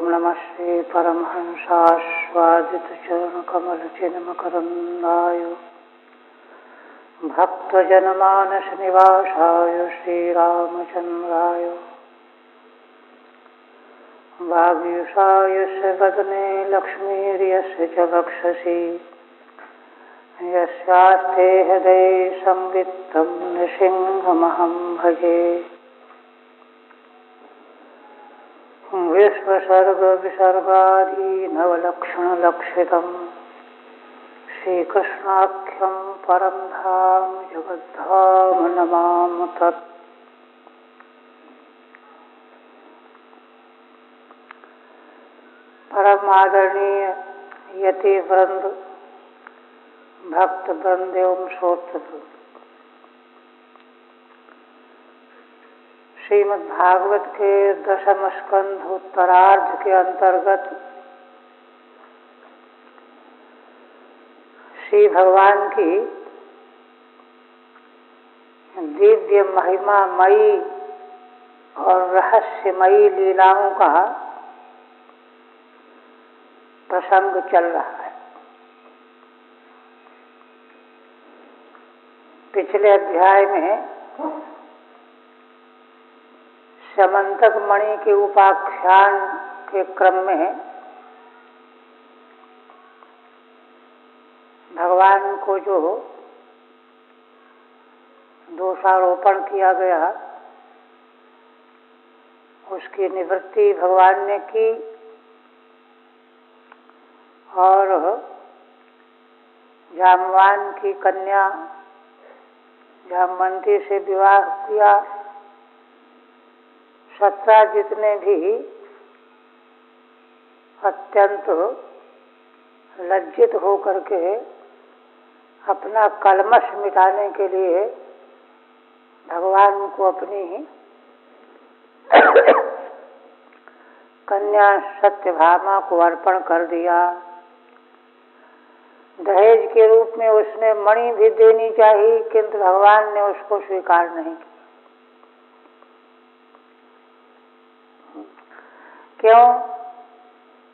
नमः श्री परमहंसास्वादितचरणकमलचिन्मकरन्दाय भक्तजनमानसनिवासाय श्रीरामचन्द्राय वागीशाय च वदने लक्ष्मीर्यस्य च वक्षसि यस्यास्ते हृदये संवित्तं नृसिंहमहं भजे। विश्वसर्गविसर्गादीनवलक्षणलक्षितं श्रीकृष्णाख्यं परं धाम जगद्धाम नमामि तत्। परम आदरणीय यति वृंद, भक्त वृंद एवं श्रोतृ, श्रीमद् भागवत के दशम स्कंध उत्तरार्ध के अंतर्गत श्री भगवान की दिव्य महिमामयी और रहस्यमयी लीलाओं का प्रसंग चल रहा है। पिछले अध्याय में समंतक मणि के उपाख्यान के क्रम में भगवान को जो दोषारोपण किया गया उसकी निवृत्ति भगवान ने की और जामवान की कन्या जामवंती से विवाह किया। सत्याजित ने भी अत्यंत लज्जित होकर के अपना कलमश मिटाने के लिए भगवान को अपनी कन्या सत्यभामा को अर्पण कर दिया। दहेज के रूप में उसने मणि भी देनी चाहिए, किंतु भगवान ने उसको स्वीकार नहीं किया। क्यों?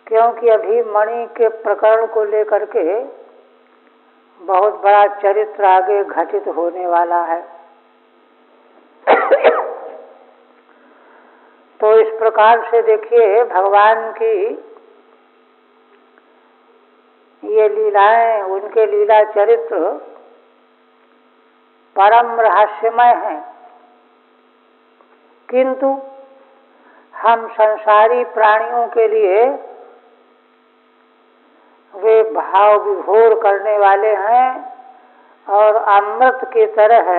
क्योंकि अभी मणि के प्रकरण को लेकर के बहुत बड़ा चरित्र आगे घटित होने वाला है। तो इस प्रकार से देखिए, भगवान की ये लीलाएं, उनके लीला चरित्र परम रहस्यमय हैं, किंतु हम संसारी प्राणियों के लिए वे भाव विभोर करने वाले हैं और अमृत की तरह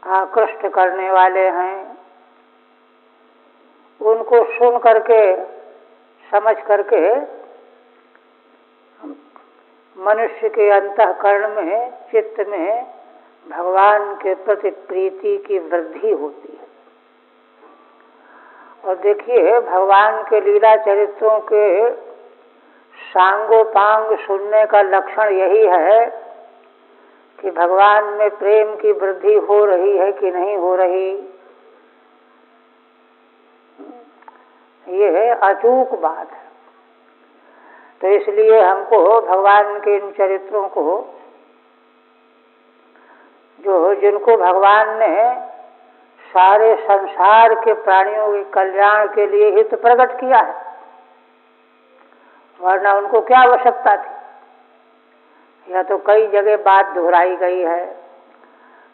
आकृष्ट करने वाले हैं। उनको सुन करके, समझ करके मनुष्य के अंतःकरण में, चित्त में भगवान के प्रति प्रीति की वृद्धि होती है। और देखिए, भगवान के लीला चरित्रों के सांगोपांग सुनने का लक्षण यही है कि भगवान में प्रेम की वृद्धि हो रही है कि नहीं हो रही। ये अचूक बात है। तो इसलिए हमको भगवान के इन चरित्रों को, जिनको भगवान ने सारे संसार के प्राणियों के कल्याण के लिए हित प्रकट किया है, वरना उनको क्या आवश्यकता थी। यह तो कई जगह बात दोहराई गई है।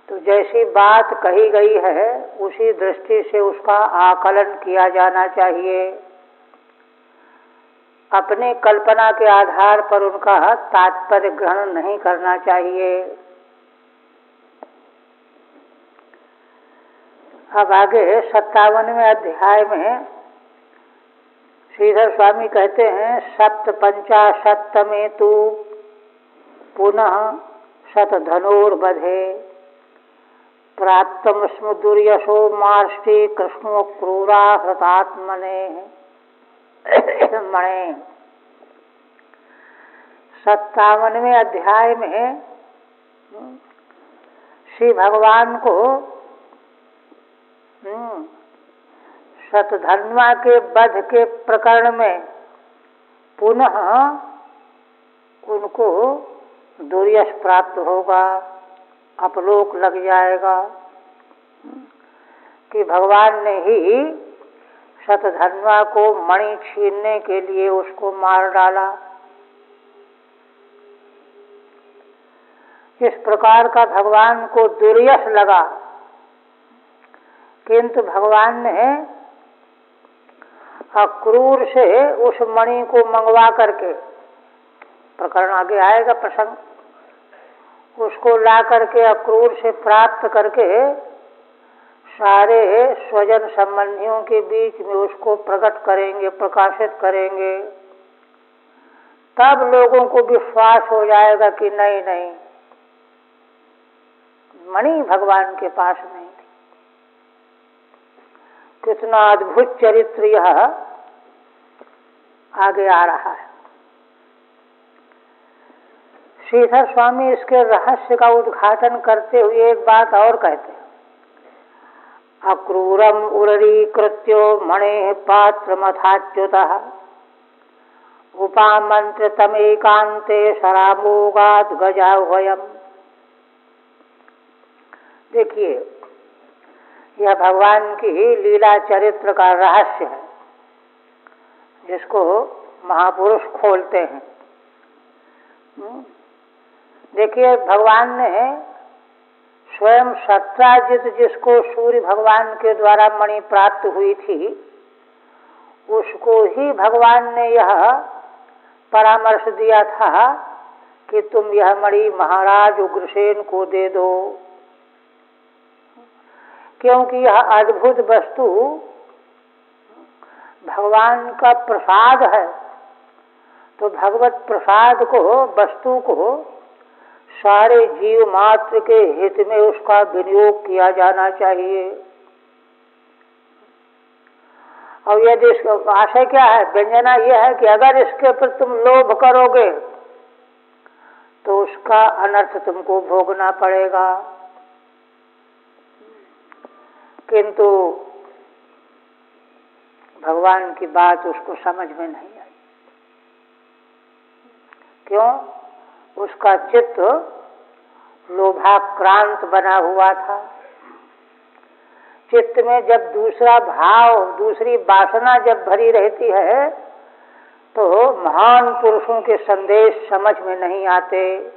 तो जैसी बात कही गई है उसी दृष्टि से उसका आकलन किया जाना चाहिए। अपनी कल्पना के आधार पर उनका तात्पर्य ग्रहण नहीं करना चाहिए। अब आगे 57वें अध्याय में श्रीधर स्वामी कहते हैं, सप्तपंचाशत्तमे तु पुनः शतधनुर्वधे प्राप्तम स्म दुर्यशो मार्ष्टि कृष्णो क्रूरा हृतात्मने मणे। 57वें अध्याय में श्री भगवान को शतधन्वा के वध के प्रकरण में पुनः उनको दुर्यश प्राप्त होगा, अपलोक लग जाएगा कि भगवान ने ही शतधन्वा को मणि छीनने के लिए उसको मार डाला। इस प्रकार का भगवान को दुर्यश लगा, किंतु भगवान ने अक्रूर से उस मणि को मंगवा करके, प्रकरण आगे आएगा प्रसंग, उसको ला करके अक्रूर से प्राप्त करके सारे स्वजन संबंधियों के बीच में उसको प्रकट करेंगे, प्रकाशित करेंगे। तब लोगों को विश्वास हो जाएगा कि नहीं नहीं, मणि भगवान के पास नहीं थी। कितना अद्भुत चरित्र यह आगे आ रहा है। श्रीधर स्वामी इसके रहस्य का उद्घाटन करते हुए एक बात और कहते हैं, अक्रूरम उररीकृत्यो मणेः पात्रमथाच्युतः उपामन्त्रितमेकान्ते शरामोगाद् गजाह्वयम्। देखिए, यह भगवान की लीला चरित्र का रहस्य है जिसको महापुरुष खोलते हैं। देखिए, भगवान ने स्वयं सत्राजित जिसको सूर्य भगवान के द्वारा मणि प्राप्त हुई थी, उसको ही भगवान ने यह परामर्श दिया था कि तुम यह मणि महाराज उग्रसेन को दे दो, क्योंकि यह अद्भुत वस्तु भगवान का प्रसाद है। तो भगवत प्रसाद को, वस्तु को सारे जीव मात्र के हित में उसका विनियोग किया जाना चाहिए। और यदि इसका आशय क्या है, व्यंजना यह है कि अगर इसके ऊपर तुम लोभ करोगे तो उसका अनर्थ तुमको भोगना पड़ेगा। किंतु भगवान की बात उसको समझ में नहीं आई। क्यों? उसका चित्त लोभाक्रांत बना हुआ था। चित्त में जब दूसरा भाव, दूसरी वासना जब भरी रहती है तो महान पुरुषों के संदेश समझ में नहीं आते,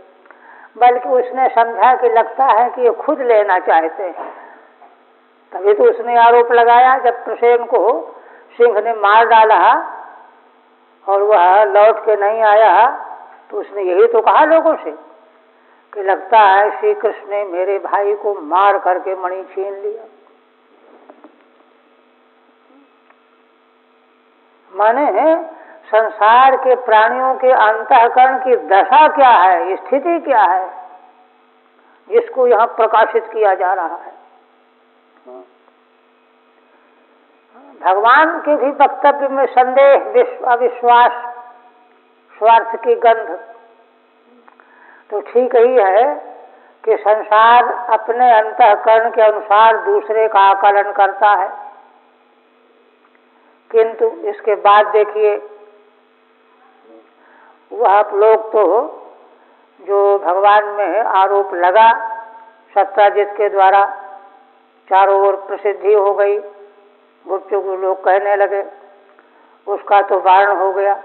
बल्कि उसने समझा कि लगता है कि ये खुद लेना चाहते हैं। तभी तो उसने आरोप लगाया, जब प्रसेन को सिंह ने मार डाला और वह लौट के नहीं आया, तो उसने यही तो कहा लोगों से कि लगता है श्री कृष्ण ने मेरे भाई को मार करके मणि छीन लिया। माने संसार के प्राणियों के अंतःकरण की दशा क्या है, स्थिति क्या है, जिसको यहाँ प्रकाशित किया जा रहा है। भगवान के भी वक्तव्य में संदेह, अविश्वास, स्वार्थ की गंध तो ठीक ही है कि संसार अपने अंतःकरण के अनुसार दूसरे का आकलन करता है। किंतु इसके बाद देखिए, वह लोग तो जो भगवान में आरोप लगा सत्राजित के द्वारा, चारों ओर प्रसिद्धि हो गई, गुपचुप लोग कहने लगे, उसका तो वारण हो गया।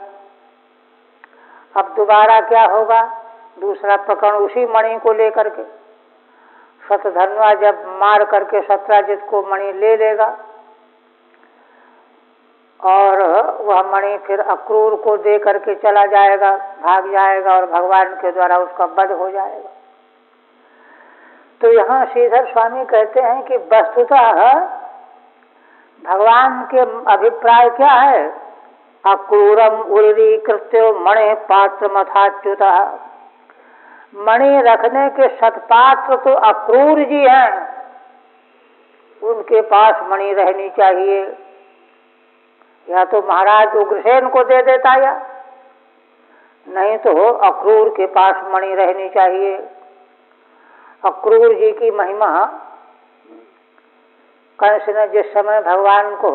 अब दोबारा क्या होगा? दूसरा प्रकरण उसी मणि को लेकर के, शतधन्वा जब मार करके सत्राजित को मणि ले लेगा और वह मणि फिर अक्रूर को दे करके चला जाएगा, भाग जाएगा और भगवान के द्वारा उसका वध हो जाएगा। तो यहाँ श्रीधर स्वामी कहते हैं कि वस्तुतः भगवान के अभिप्राय क्या है? अक्रूरम उरीकृत्यो मणि पात्र मथाच्युतः। मणि रखने के सत्पात्र तो अक्रूर जी हैं, उनके पास मणि रहनी चाहिए। या तो महाराज उग्रसेन को दे देता, या नहीं तो अक्रूर के पास मणि रहनी चाहिए। अक्रूर जी की महिमा, कंस ने जिस समय भगवान को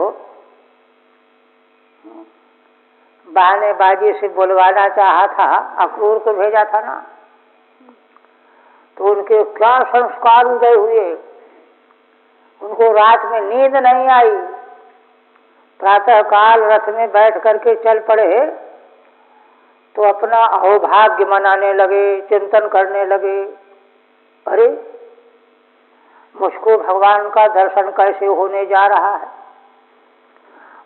बहानेबाजी से बुलवाना चाहा था, अक्रूर को भेजा था ना, तो उनके क्या संस्कार उदय हुए। उनको रात में नींद नहीं आई, प्रातः काल रथ में बैठ करके चल पड़े, तो अपना अहोभाग्य मनाने लगे, चिंतन करने लगे, अरे मुझको भगवान का दर्शन कैसे होने जा रहा है,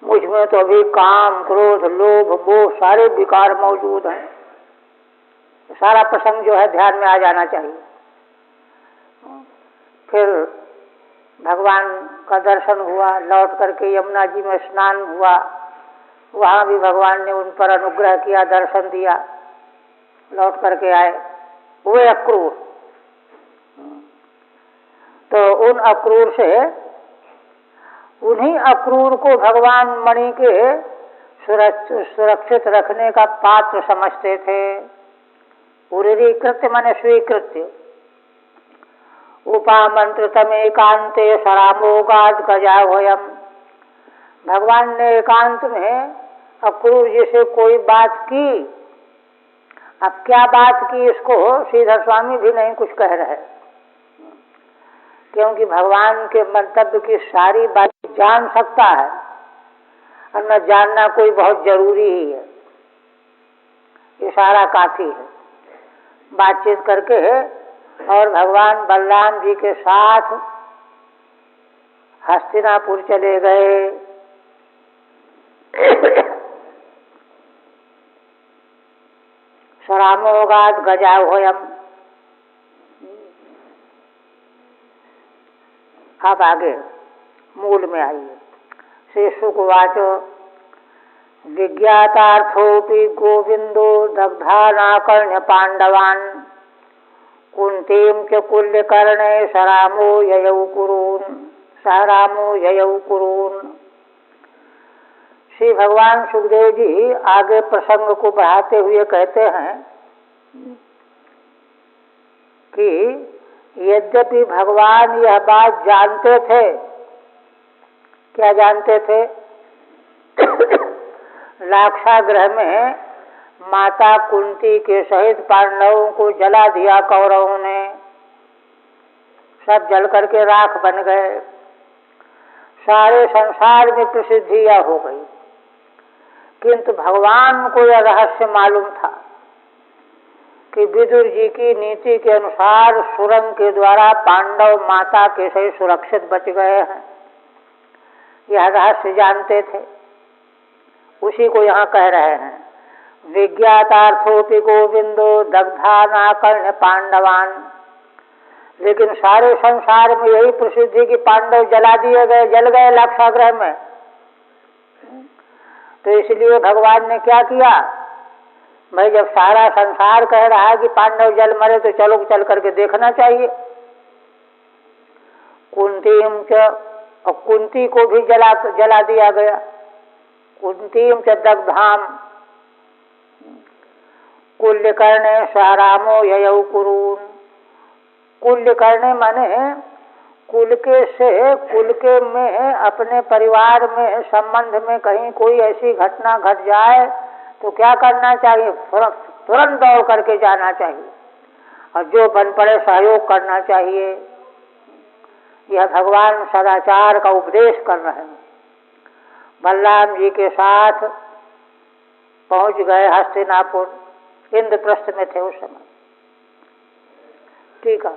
मुझ में तो अभी काम, क्रोध, लोभ, मोह सारे विकार मौजूद हैं। सारा प्रसंग जो है ध्यान में आ जाना चाहिए। फिर भगवान का दर्शन हुआ, लौट करके यमुना जी में स्नान हुआ, वहाँ भी भगवान ने उन पर अनुग्रह किया, दर्शन दिया, लौट करके आए वे अक्रूर। तो उन अक्रूर से, उन्हीं अक्रूर को भगवान मणि के सुरक्षित रखने का पात्र समझते थे। उरीकृत्य माने स्वीकृत्य। उपामंत्रितम एकांते सरामोगाद गजावयम। भगवान ने एकांत में अक्रूर जी से कोई बात की। अब क्या बात की इसको श्रीधर स्वामी भी नहीं कुछ कह रहे, क्योंकि भगवान के मंतव्य की सारी बात जान सकता है और न जानना कोई बहुत जरूरी ही है, इशारा काफी है। बातचीत करके और भगवान बलराम जी के साथ हस्तिनापुर चले गए। सरामोगाद गजावयम। अब आगे मूल में आइए। श्री शुकवाच विज्ञातार्थोपि गोविंदो दग्धानाकर्ण्य पांडवान् कुंतीं च कुल्यकर्णे सरामो ययौ कुरून्। श्री भगवान सुखदेव जी आगे प्रसंग को बढ़ाते हुए कहते हैं कि यद्यपि भगवान यह बात जानते थे, क्या जानते थे? लाक्षागृह में माता कुंती के सहित पांडवों को जला दिया कौरवों ने, सब जल करके राख बन गए, सारे संसार में प्रसिद्धियां हो गई। किंतु भगवान को यह रहस्य मालूम था कि विदुर जी की नीति के अनुसार सुरंग के द्वारा पांडव माता के सहित सुरक्षित बच गए हैं, यह रहस्य जानते थे। उसी को यहाँ कह रहे हैं, विज्ञातार्थोपि गोविंदो दग्धानाकर्ण्य पांडवान। लेकिन सारे संसार में यही प्रसिद्धि कि पांडव जला दिए गए, जल गए लाक्षागृह में। तो इसलिए भगवान ने क्या किया, भाई जब सारा संसार कह रहा है कि पांडव जल मरे तो चलो चल करके देखना चाहिए। कुंतीम च, और कुंती को भी जला दिया गया। कुंतीम च दग्धाम कुल्यकर्णे सरामो ययौ कुरून्। कुल्यकर्णे माने कुल के में अपने परिवार में संबंध में कहीं कोई ऐसी घटना घट जाए तो क्या करना चाहिए, तुरंत दौड़ करके जाना चाहिए और जो बन पड़े सहयोग करना चाहिए। यह भगवान सदाचार का उपदेश कर रहे हैं। बलराम जी के साथ पहुंच गए हस्तिनापुर, इंद्रप्रस्थ में थे उस समय। ठीक है।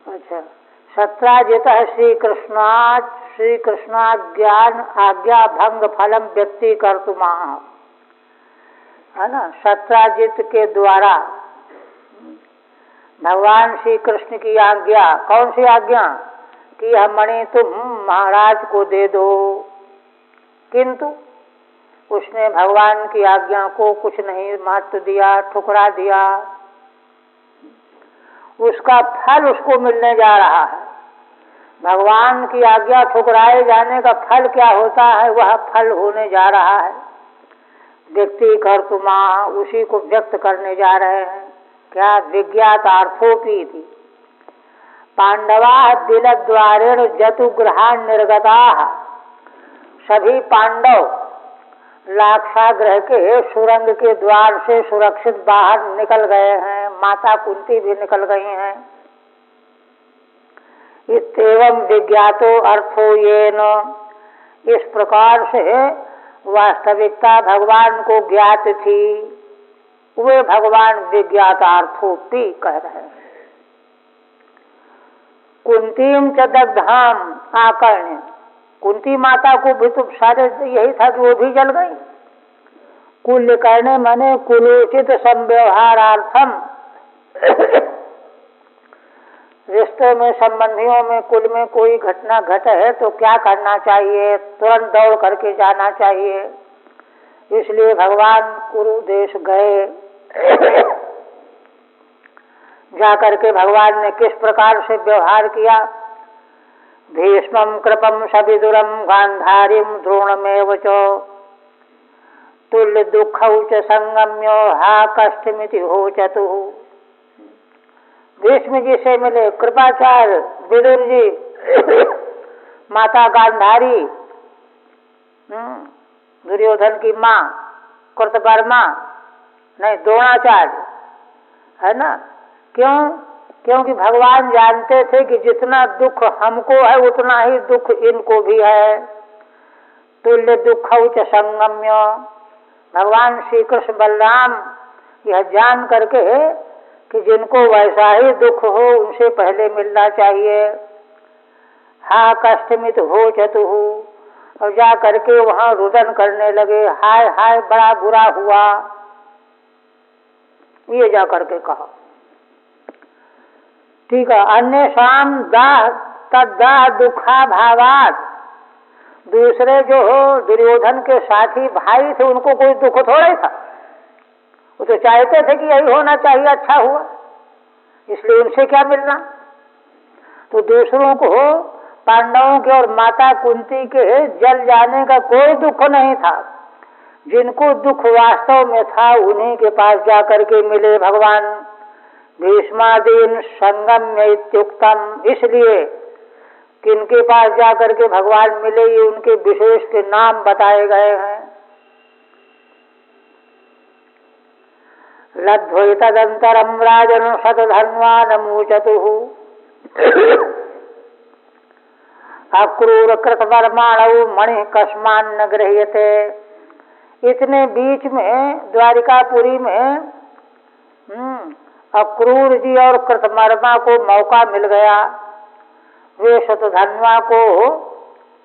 अच्छा, सत्राजित श्री कृष्णाज्ञान आज्ञा भंग फलम व्यक्ति कर्तुमा, है ना। सत्राजित के द्वारा भगवान श्री कृष्ण की आज्ञा, कौन सी आज्ञा, कि यह मणि तुम महाराज को दे दो। किंतु उसने भगवान की आज्ञा को कुछ नहीं महत्व दिया, ठुकरा दिया। उसका फल उसको मिलने जा रहा है। भगवान की आज्ञा ठुकराए जाने का फल क्या होता है, वह फल होने जा रहा है। व्यक्ति कर्तुमा, उसी को व्यक्त करने जा रहे हैं। क्या, विज्ञातार्थोपि थी। पांडवा दिलद्वारेण जतुगृहान निर्गता। सभी पांडव लाक्षागृह के सुरंग के द्वार से सुरक्षित बाहर निकल गए हैं। माता कुंती भी निकल गई हैं। इत्येवं विज्ञातो अर्थो येन, इस प्रकार से वास्तविकता भगवान को ज्ञात थी। वे भगवान विज्ञातार्थोपि कह रहे हैं। कुंतीम च दग्धाम आकर्ण्य, कुंती माता को भी तो सारे यही था कि वो भी जल गई। कुल करने माने कुलोचित संव्यवहारार्थम, रिश्ते में संबंधियों में कुल में कोई घटना घटे तो क्या करना चाहिए, तुरंत दौड़ करके जाना चाहिए। इसलिए भगवान कुरु देश गए। जाकर के भगवान ने किस प्रकार से व्यवहार किया। भीष्मं कृपम सविदुरम गांधारीम द्रोणमेव च तुल्य दुःखौ च संगम्यो हा कष्टमिति होचतु। भीष्म जी से मिले कृपाचार्य विदुर जी, माता गांधारी, दुर्योधन की माँ कृतवर्मा, नहीं द्रोणाचार्य, है ना। क्यों? क्योंकि भगवान जानते थे कि जितना दुख हमको है उतना ही दुख इनको भी है। तुल्य दुःखौ च संगम्य, भगवान श्री कृष्ण बलराम यह जान करके कि जिनको वैसा ही दुख हो उनसे पहले मिलना चाहिए। हा कष्टमित हो चतु, और जा करके वहाँ रुदन करने लगे, हाय हाय बड़ा बुरा हुआ, ये जा करके कहा। ठीक है। अन्य शाम दाह तद्दाह दुखा भावात, दूसरे जो दुर्योधन के साथी भाई थे उनको कोई दुख थोड़ा ही था। वो तो चाहते थे कि यही होना चाहिए, अच्छा हुआ, इसलिए उनसे क्या मिलना। तो दूसरों को पांडवों के और माता कुंती के जल जाने का कोई दुख नहीं था। जिनको दुख वास्तव में था उन्हीं के पास जाकर के मिले भगवान। भीष्मादीन संगम्य इत्युक्तम, इसलिए किनके पास जाकर के भगवान मिले ये उनके विशेष के नाम बताए गए हैं। लद्वैतदंतरम राजन शतधन्वानमूचतु अक्रूर कृतवर्माणौ मणि कस्मान्न गृह्यते। इतने बीच में द्वारिकापुरी में अक्रूर जी और कृतवर्मा को मौका मिल गया। वे शतधन्वा को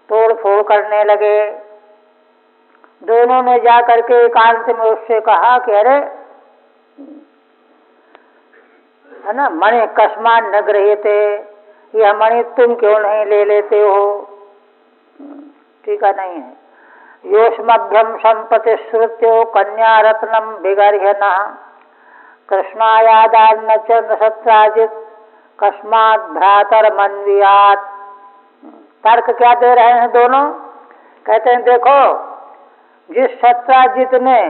तोड़ फोड़ करने लगे। दोनों ने जाकर के एकांत में उससे कहा कि अरे है ना, मणि कस्मान न गृह्यते, यह मणि तुम क्यों नहीं ले लेते हो। ठीक है, नहीं है। योष्मभ्यम संपत्ति श्रुत्यो कन्या रत्नम विगर्ह्यना कृष्णायादान्न चंद्र सत्राजित कस्मात भ्रातर मनवियात। तर्क क्या दे रहे हैं दोनों? कहते हैं देखो, जिस सत्राजित ने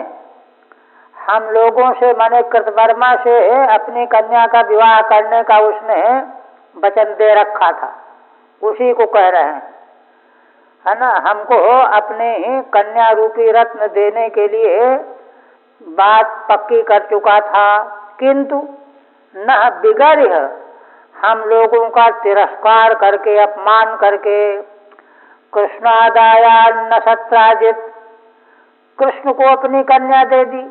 हम लोगों से माने कृतवर्मा से अपनी कन्या का विवाह करने का उसने वचन दे रखा था, उसी को कह रहे हैं, है ना। हमको अपने ही कन्या रूपी रत्न देने के लिए बात पक्की कर चुका था, किंतु न बिगर्ह्य, हम लोगों का तिरस्कार करके अपमान करके कृष्णादायान्न सत्राजित, कृष्ण को अपनी कन्या दे दी।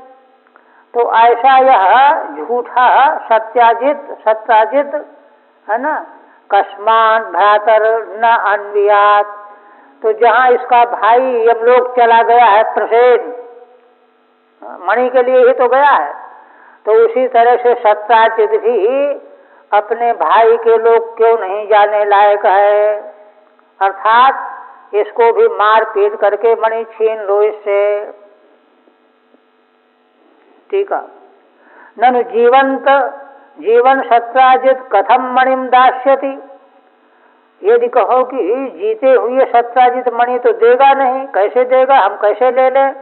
तो ऐसा यह झूठा सत्राजित है ना, कस्मान भ्रातर न अन्वियात। तो जहाँ इसका भाई यमलोक चला गया है प्रसेन, मणि के लिए ही तो गया है, तो उसी तरह से सत्राजित भी अपने भाई के लोग क्यों नहीं जाने लायक है। अर्थात इसको भी मार पीट करके मणि छीन लो इससे। ठीक है। ननु जीवन सत्राजित कथम मणिम दास्यति। यदि कहो कि जीते हुए सत्राजित मणि तो देगा नहीं, कैसे देगा, हम कैसे ले लें।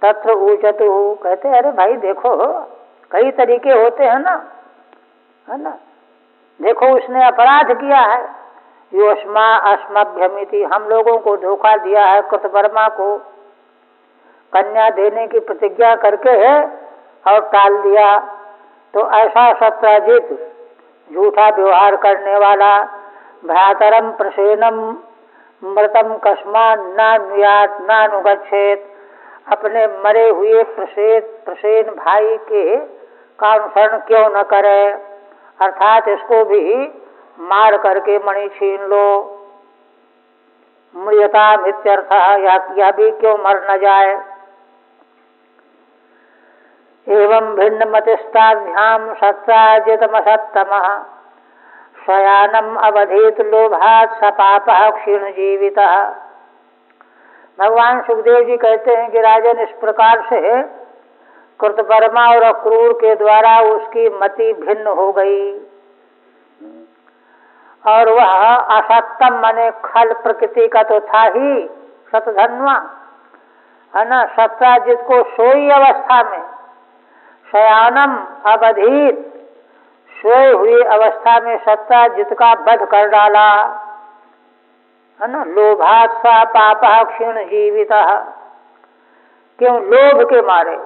तत्र ऊचतु, कहते अरे भाई देखो कई तरीके होते हैं ना, है ना। देखो उसने अपराध किया है, योष्मा अस्मभ्यमिति, हम लोगों को धोखा दिया है, कृतवर्मा को कन्या देने की प्रतिज्ञा करके और टाल दिया। तो ऐसा सत्राजित झूठा व्यवहार करने वाला, भ्रातरम प्रसेनम मृतम कस्मा नानुयात नानुगच्छेत, अपने मरे हुए प्रसेन भाई के का अनुसरण क्यों न करे, अर्थात इसको भी मार करके मणि छीन लो। मृयता इत्यर्थ, या भी क्यों मर न जाए। एवं भिन्न मतिस्ताभ्याम सत्राजितमसत्तमः शयानम अवधीत लोभात सपापः क्षीण जीवितः। भगवान सुखदेव जी कहते हैं कि राजन, इस प्रकार से कृतवर्मा और अक्रूर के द्वारा उसकी मति भिन्न हो गई और वह असत्तम माने खल प्रकृति का तो था ही शतधन्वा, है ना। सत्राजित को सोई अवस्था में, शयानम अवधीत, सोए हुई अवस्था में सत्राजित का वध कर डाला, है ना। लोभात सा पापः क्षीण जीवितः, क्यों? लोभ के मारे।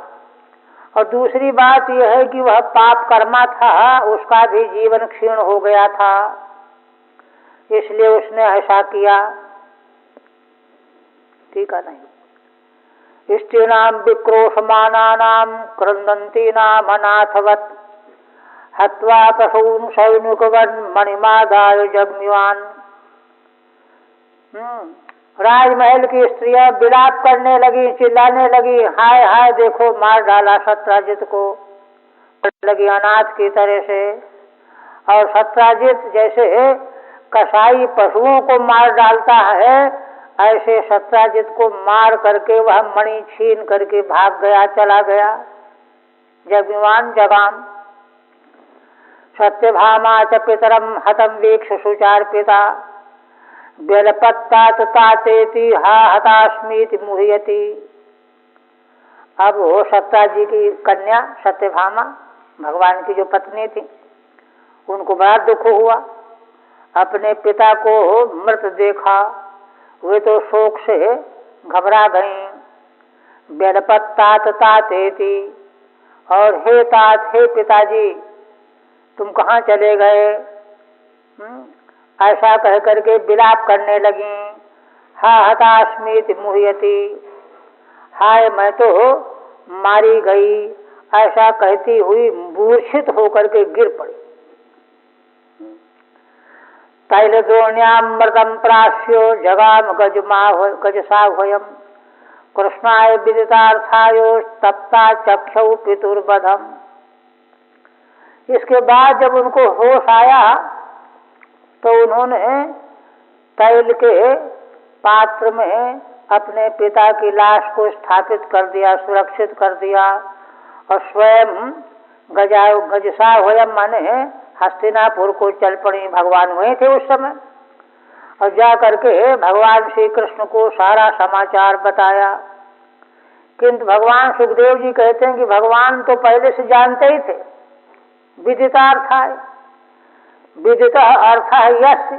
और दूसरी बात यह है कि वह पाप कर्मा था, उसका भी जीवन क्षीण हो गया था, इसलिए उसने ऐसा किया। ठीक है नहीं। स्त्रीणाम विक्रोशमानानाम क्रंदंतीनाम अनाथवत हत्वा पशून सैनिकवन मणिमादाय जग्मिवान। राजमहल की स्त्रियां विलाप करने लगी, चिल्लाने लगी, हाय हाय देखो मार डाला सत्राजित को, लगी अनाथ की तरह से। और सत्राजित जैसे कसाई पशुओं को मार डालता है, ऐसे सत्राजित को मार करके वह मणि छीन करके भाग गया, चला गया। जग्मिवान जगाम। सत्यभामा च पितरम हतम वीक्ष सुचार पिता बेलपत्ता तातेति हा हतास्मीति मुह्यति। अब वो सत्ताजी की कन्या सत्यभामा, भगवान की जो पत्नी थी, उनको बड़ा दुख हुआ, अपने पिता को मृत देखा, वे तो शोक से घबरा गईं। बेलपत्ता तातेति, और हे तात, हे पिताजी तुम कहाँ चले गए, ऐसा कह करके विलाप करने लगी। हा हतास्मीति मुह्यति, हाय मैं तो मारी गई, ऐसा कहती हुई मूर्छित होकर के गिर पड़ी। तैलद्रोण्यामृतम प्राश्यो जगाम गजसाह्वयम कृष्णाय विदितार्थायो तप्ता चक्षु पितुर्वधम। इसके बाद जब उनको होश आया तो उन्होंने तैल के पात्र में अपने पिता की लाश को स्थापित कर दिया, सुरक्षित कर दिया, और स्वयं गजसाह्वयम माने हस्तिनापुर को चल पड़ी। भगवान वहीं थे उस समय, और जा करके भगवान श्री कृष्ण को सारा समाचार बताया। किंतु भगवान सुखदेव जी कहते हैं कि भगवान तो पहले से जानते ही थे, विदितार्थ है, विदित अर्थ है यश।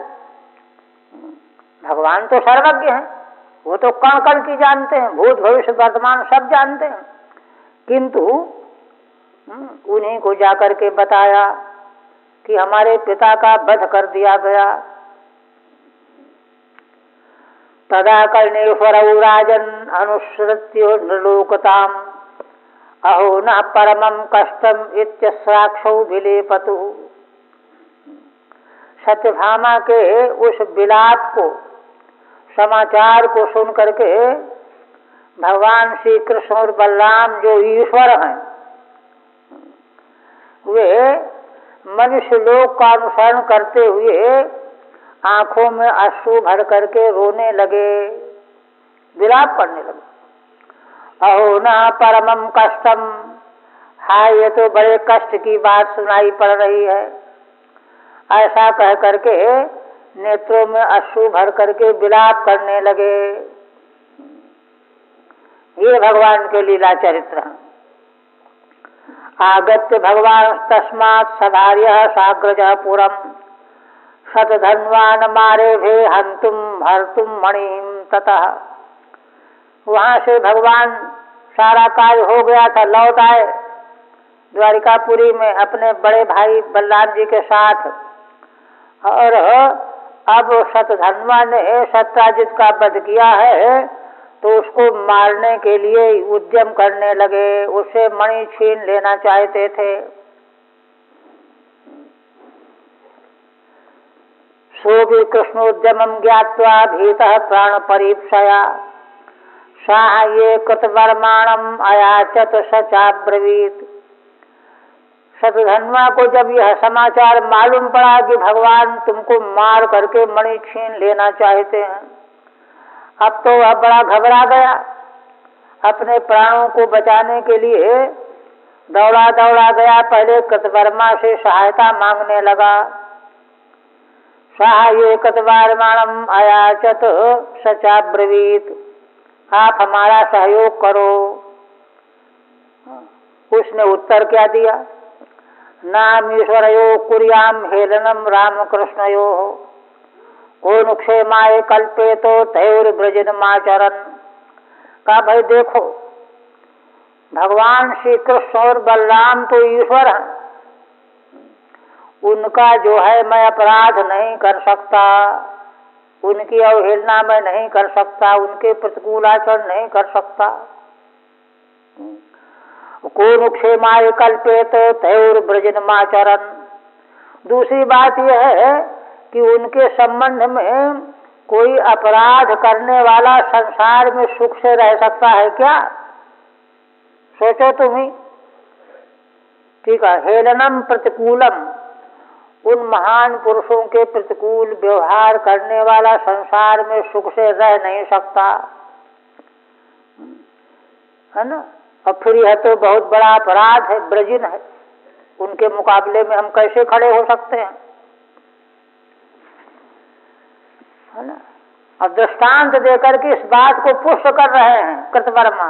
भगवान तो सर्वज्ञ हैं, वो तो कण कण की जानते हैं, भूत भविष्य वर्तमान सब जानते हैं, किंतु उन्हीं को जाकर के बताया कि हमारे पिता का वध कर दिया गया। तदा कर्णेश्वरौ राजन अनुसृत्यो नृलोकताम अहो न परमं कष्टम इत्यस्राक्षौ विलेपतु। सत्यभामा के उस विलाप को, समाचार को सुन करके भगवान श्री कृष्ण और बलराम जो ईश्वर हैं, वे मनुष्य लोक का अनुसरण करते हुए आंखों में अश्रु भर करके रोने लगे, विलाप करने लगे। अहो न परमं कष्टम, हाय ये तो बड़े कष्ट की बात सुनाई पड़ रही है, ऐसा कह करके नेत्रों में अश्रु भर करके विलाप करने लगे। ये भगवान के लीला चरित्र हैं। आगत्य भगवान तस्मात् सधार्य साग्रज पुरम शतधन्वान मारे भे हंतुम भरतुम मणिम ततः। वहां से भगवान सारा कार्य हो गया था, लौट आए द्वारिकापुरी में अपने बड़े भाई बलराम जी के साथ। और अब शतधन्वा ने सत्राजित का वध किया है तो उसको मारने के लिए उद्यम करने लगे, उससे मणि छीन लेना चाहते थे। सोऽपि कृष्णोद्यमं ज्ञात्वा भीतः प्राण परीक्षया साहाय्ये कृतवर्माणम् अयाचत स चाब्रवीत्। शतधन्वा को जब यह समाचार मालूम पड़ा कि भगवान तुमको मार करके मणि छीन लेना चाहते हैं, अब तो वह बड़ा घबरा गया। अपने प्राणों को बचाने के लिए दौड़ा दौड़ा गया, पहले कृतवर्मा से सहायता मांगने लगा। साहाय्ये कृतवर्माणम् अयाचत स चाब्रवीत्, आप हमारा सहयोग करो। उसने उत्तर क्या दिया? नामीश्वरयो कुर्याम हेलनम रामकृष्णयो कौन क्षेमाय कल्पे तो तयोर ब्रजनमाचरन। का भाई देखो, भगवान श्री कृष्ण और बलराम तो ईश्वर हैं, उनका जो है मैं अपराध नहीं कर सकता, उनकी अवहेलना मैं नहीं कर सकता, उनके प्रतिकूल आचरण नहीं कर सकता। कौन क्षेमाय कल्पेत तयोर ब्रजनमाचरन। दूसरी बात यह है कि उनके संबंध में कोई अपराध करने वाला संसार में सुख से रह सकता है क्या? सोचो तुम ही। ठीक है, हेलनम प्रतिकूलम, उन महान पुरुषों के प्रतिकूल व्यवहार करने वाला संसार में सुख से रह नहीं सकता, है ना। और फिर यह तो बहुत बड़ा अपराध है, ब्रजिन है, उनके मुकाबले में हम कैसे खड़े हो सकते हैं, है ना। अब दृष्टांत देकर के इस बात को पुष्ट कर रहे हैं कृतवर्मा।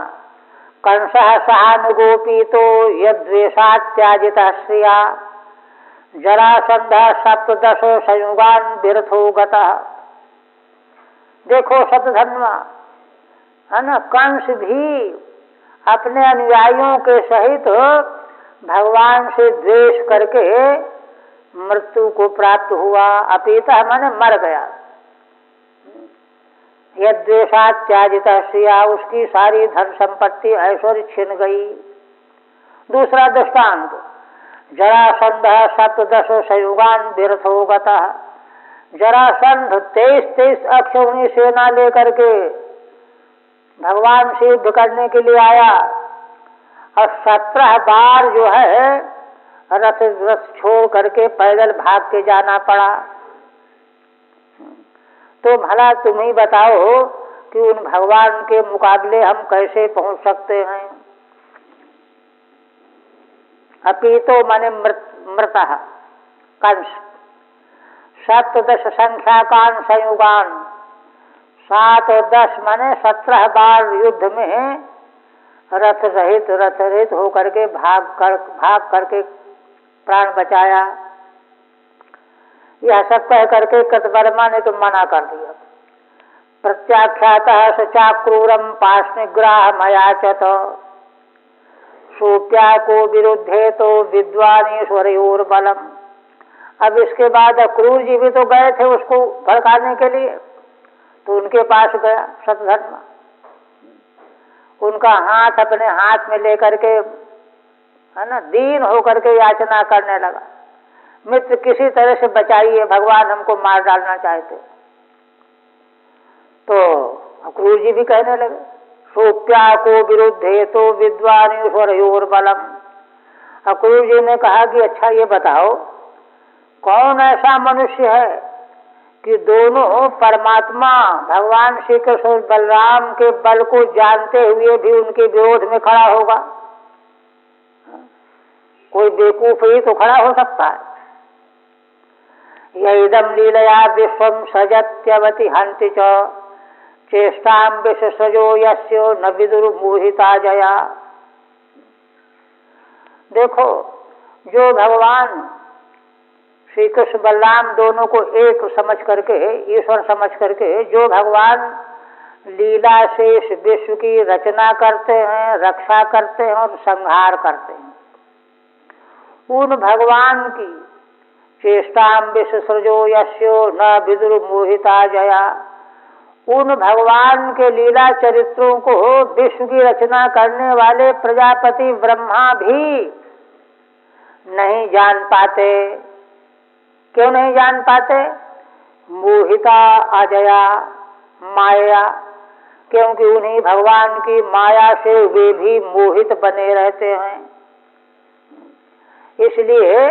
कंसः सहानुगोपीतो यद्वेषात् त्याजितः श्रिया जरासंधः सप्तदशो संयुगान् व्यर्थो गतः। देखो शतधन्वा, है ना, कंस भी अपने अनुयायियों के सहित भगवान से द्वेष करके मृत्यु को प्राप्त हुआ। अपीतः माने मर गया। यद्वेषात् त्याजितः श्रिया, उसकी सारी धन संपत्ति ऐश्वर्य छिन गई। दूसरा दृष्टांत, जरासंधः सप्तदशो संयुगान् व्यर्थो गतः। जरासंध 23 अक्षौहिणी सेना लेकर के भगवान से युद्ध करने के लिए आया और 17 बार जो है रथ छोड़ करके पैदल भाग के जाना पड़ा। तो भला तुम ही बताओ कि उन भगवान के मुकाबले हम कैसे पहुंच सकते हैं। अपीतो माने मृतः कंस, 17 संख्याकान संयुगान, 7 और 10 माने 17 बार युद्ध में रथ रहित होकर के भाग करके प्राण बचाया। यह सब कह करके कृतवर्मा ने तो मना कर दिया। प्रत्याख्यातः स चाक्रूरम पाशनिग्राहम् अयाचत सोप्या को विरुद्धे तो विद्वानीश्वरयोर बलम। अब इसके बाद अक्रूर जी भी तो गए थे उसको भड़काने के लिए, तो उनके पास गया शतधन्वा, उनका हाथ अपने हाथ में लेकर के, है ना, दीन होकर के याचना करने लगा, मित्र किसी तरह से बचाइए, भगवान हमको मार डालना चाहते। तो अक्रूर जी भी कहने लगे सोप्या को विरुद्धे तो विद्वानीश्वरयोर बलम। अक्रूर जी ने कहा कि अच्छा ये बताओ, कौन ऐसा मनुष्य है कि दोनों परमात्मा भगवान श्री कृष्ण और बलराम के बल को जानते हुए भी उनके विरोध में खड़ा होगा? कोई बेवकूफ ही तो खड़ा हो सकता है। यदम लीलया विश्वम सजत्यवति हंति च चेष्टां विशसजो यस्यो न विदुर्मोहिता जया। देखो, जो भगवान श्री कृष्ण बलराम दोनों को एक समझ करके, ईश्वर समझ करके, जो भगवान लीला से इस विश्व की रचना करते हैं, रक्षा करते हैं और संहार करते हैं, उन भगवान की चेष्टाम विश्वसृजो यस्यो न विदुर मोहिता जया, उन भगवान के लीला चरित्रों को विश्व की रचना करने वाले प्रजापति ब्रह्मा भी नहीं जान पाते। क्यों नहीं जान पाते? मोहिता अजया माया, क्योंकि उन्हीं भगवान की माया से वे भी मोहित बने रहते हैं। इसलिए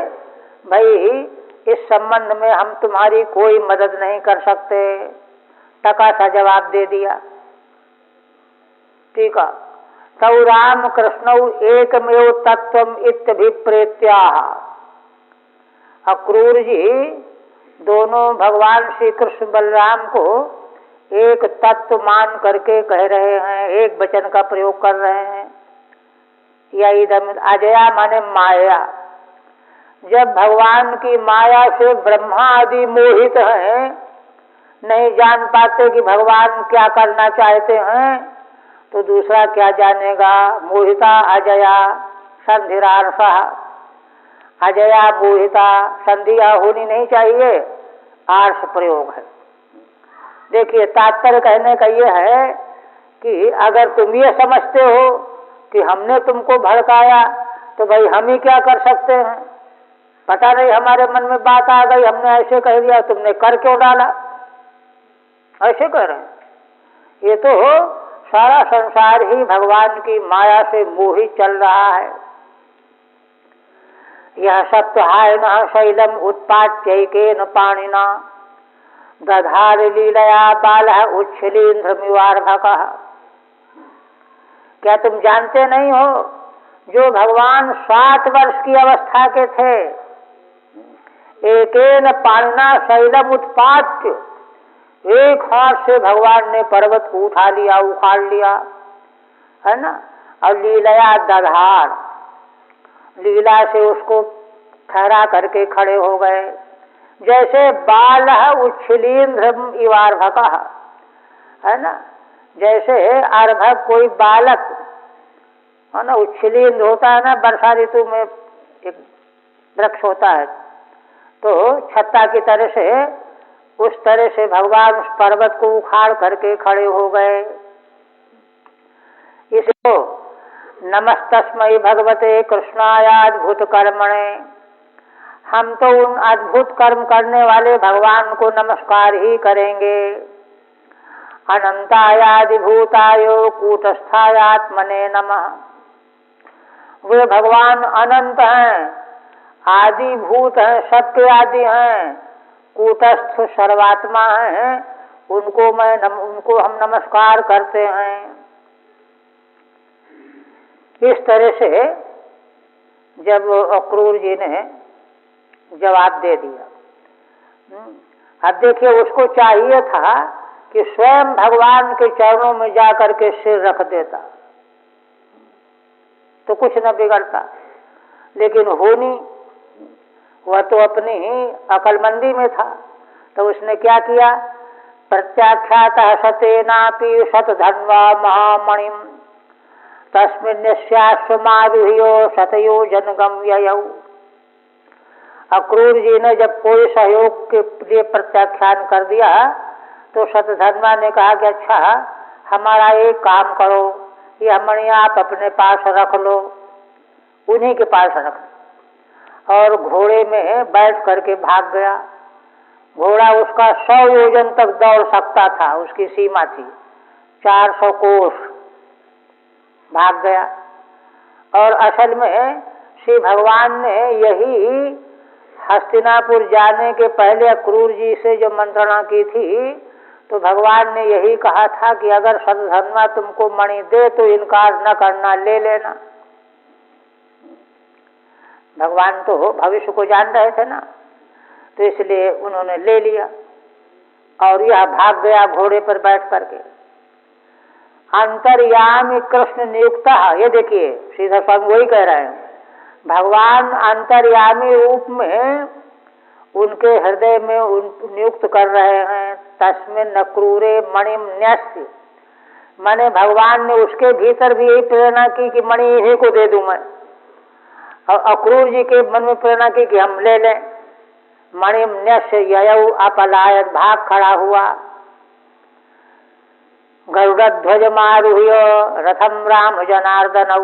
भाई, इस संबंध में हम तुम्हारी कोई मदद नहीं कर सकते। टका सा जवाब दे दिया। ठीक है। तौ राम कृष्ण एकमेव तत्वम इत्यभिप्रेत्याह। अक्रूर जी दोनों भगवान श्री कृष्ण बलराम को एक तत्व मान करके कह रहे हैं, एक वचन का प्रयोग कर रहे हैं। या इदम अजया माने माया। जब भगवान की माया से ब्रह्मा आदि मोहित हैं, नहीं जान पाते कि भगवान क्या करना चाहते हैं, तो दूसरा क्या जानेगा? मोहिता अजया संधिरार्था। अजया मोहिता, संधिया होनी नहीं चाहिए, आर्ष प्रयोग है। देखिए, तात्पर्य कहने का ये है कि अगर तुम ये समझते हो कि हमने तुमको भड़काया, तो भाई हम ही क्या कर सकते हैं? पता नहीं, हमारे मन में बात आ गई, हमने ऐसे कह दिया, तुमने कर क्यों डाला? ऐसे कह रहे हैं। ये तो सारा संसार ही भगवान की माया से मोहित चल रहा है। यह सप्ताहायन शैलम उत्पाट्यैकेन पाणिना दधार लीलया बालः उच्छलीन्द्रमिवार्भकः। क्या तुम जानते नहीं हो, जो भगवान 7 वर्ष की अवस्था के थे, एकेन पाणिना शैलम उत्पाट्य, एक हाथ से भगवान ने पर्वत को उठा लिया, उखाड़ लिया, है ना। और लीलया दधार, लीला से उसको ठहरा करके खड़े हो गए। जैसे बालः उच्छलीन्द्रम इवार्भकः, है ना। जैसे अर्भक कोई बालक, है ना, उच्छलीन्द्र होता है ना, वर्षा ऋतु में एक वृक्ष होता है, तो छत्ता की तरह से, उस तरह से भगवान उस पर्वत को उखाड़ करके खड़े हो गए। इसको नमस्तस्मै भगवते कृष्णायाद्भुत कर्मणे, हम तो उन अद्भुत कर्म करने वाले भगवान को नमस्कार ही करेंगे। अनंतायादिभूतायो कूटस्थायात्मने नमः। वे भगवान अनंत हैं, आदिभूत हैं, सबके आदि हैं, कूटस्थ सर्वात्मा हैं, उनको हम नमस्कार करते हैं। इस तरह से जब अक्रूर जी ने जवाब दे दिया, अब देखिए, उसको चाहिए था कि स्वयं भगवान के चरणों में जाकर के सिर रख देता तो कुछ न बिगड़ता, लेकिन होनी, वह तो अपनी ही अकलमंदी में था। तो उसने क्या किया? प्रत्याख्यात सतेनापि शतधन्वा महामणिम तस्मिन्यस्याश्वमारुह्यो शतयोजनगम ययौ। अक्रूर जी ने जब कोई सहयोग के लिए प्रत्याख्यान कर दिया, तो शतधन्वा ने कहा कि अच्छा, हमारा एक काम करो, यह मणि आप अपने पास रख लो, उन्हीं के पास रख। और घोड़े में बैठ करके भाग गया। घोड़ा उसका 100 योजन तक दौड़ सकता था, उसकी सीमा थी, 400 कोस भाग गया। और असल में श्री भगवान ने यही हस्तिनापुर जाने के पहले अक्रूर जी से जो मंत्रणा की थी, तो भगवान ने यही कहा था कि अगर शतधन्वा तुमको मणि दे तो इनकार न करना, ले लेना। भगवान तो भविष्य को जान रहे थे ना, तो इसलिए उन्होंने ले लिया और यह भाग गया घोड़े पर बैठ करके। अंतर्यामी कृष्ण नियुक्त, ये देखिए सीधा स्वामी वही कह रहे हैं, भगवान अंतर्यामी रूप में उनके हृदय में नियुक्त कर रहे हैं। तस्मिन् अक्रूरे मणिम न्यस्य, माने भगवान ने उसके भीतर भी यही प्रेरणा की कि मणि इन्हीं को दे दूं मैं, और अक्रूर जी के मन में प्रेरणा की कि हम ले लें। मणिम न्यस्य ययौ अपलायत, भाग खड़ा हुआ। गरुड़ध्वज मारुह्य रथम राम जनार्दनौ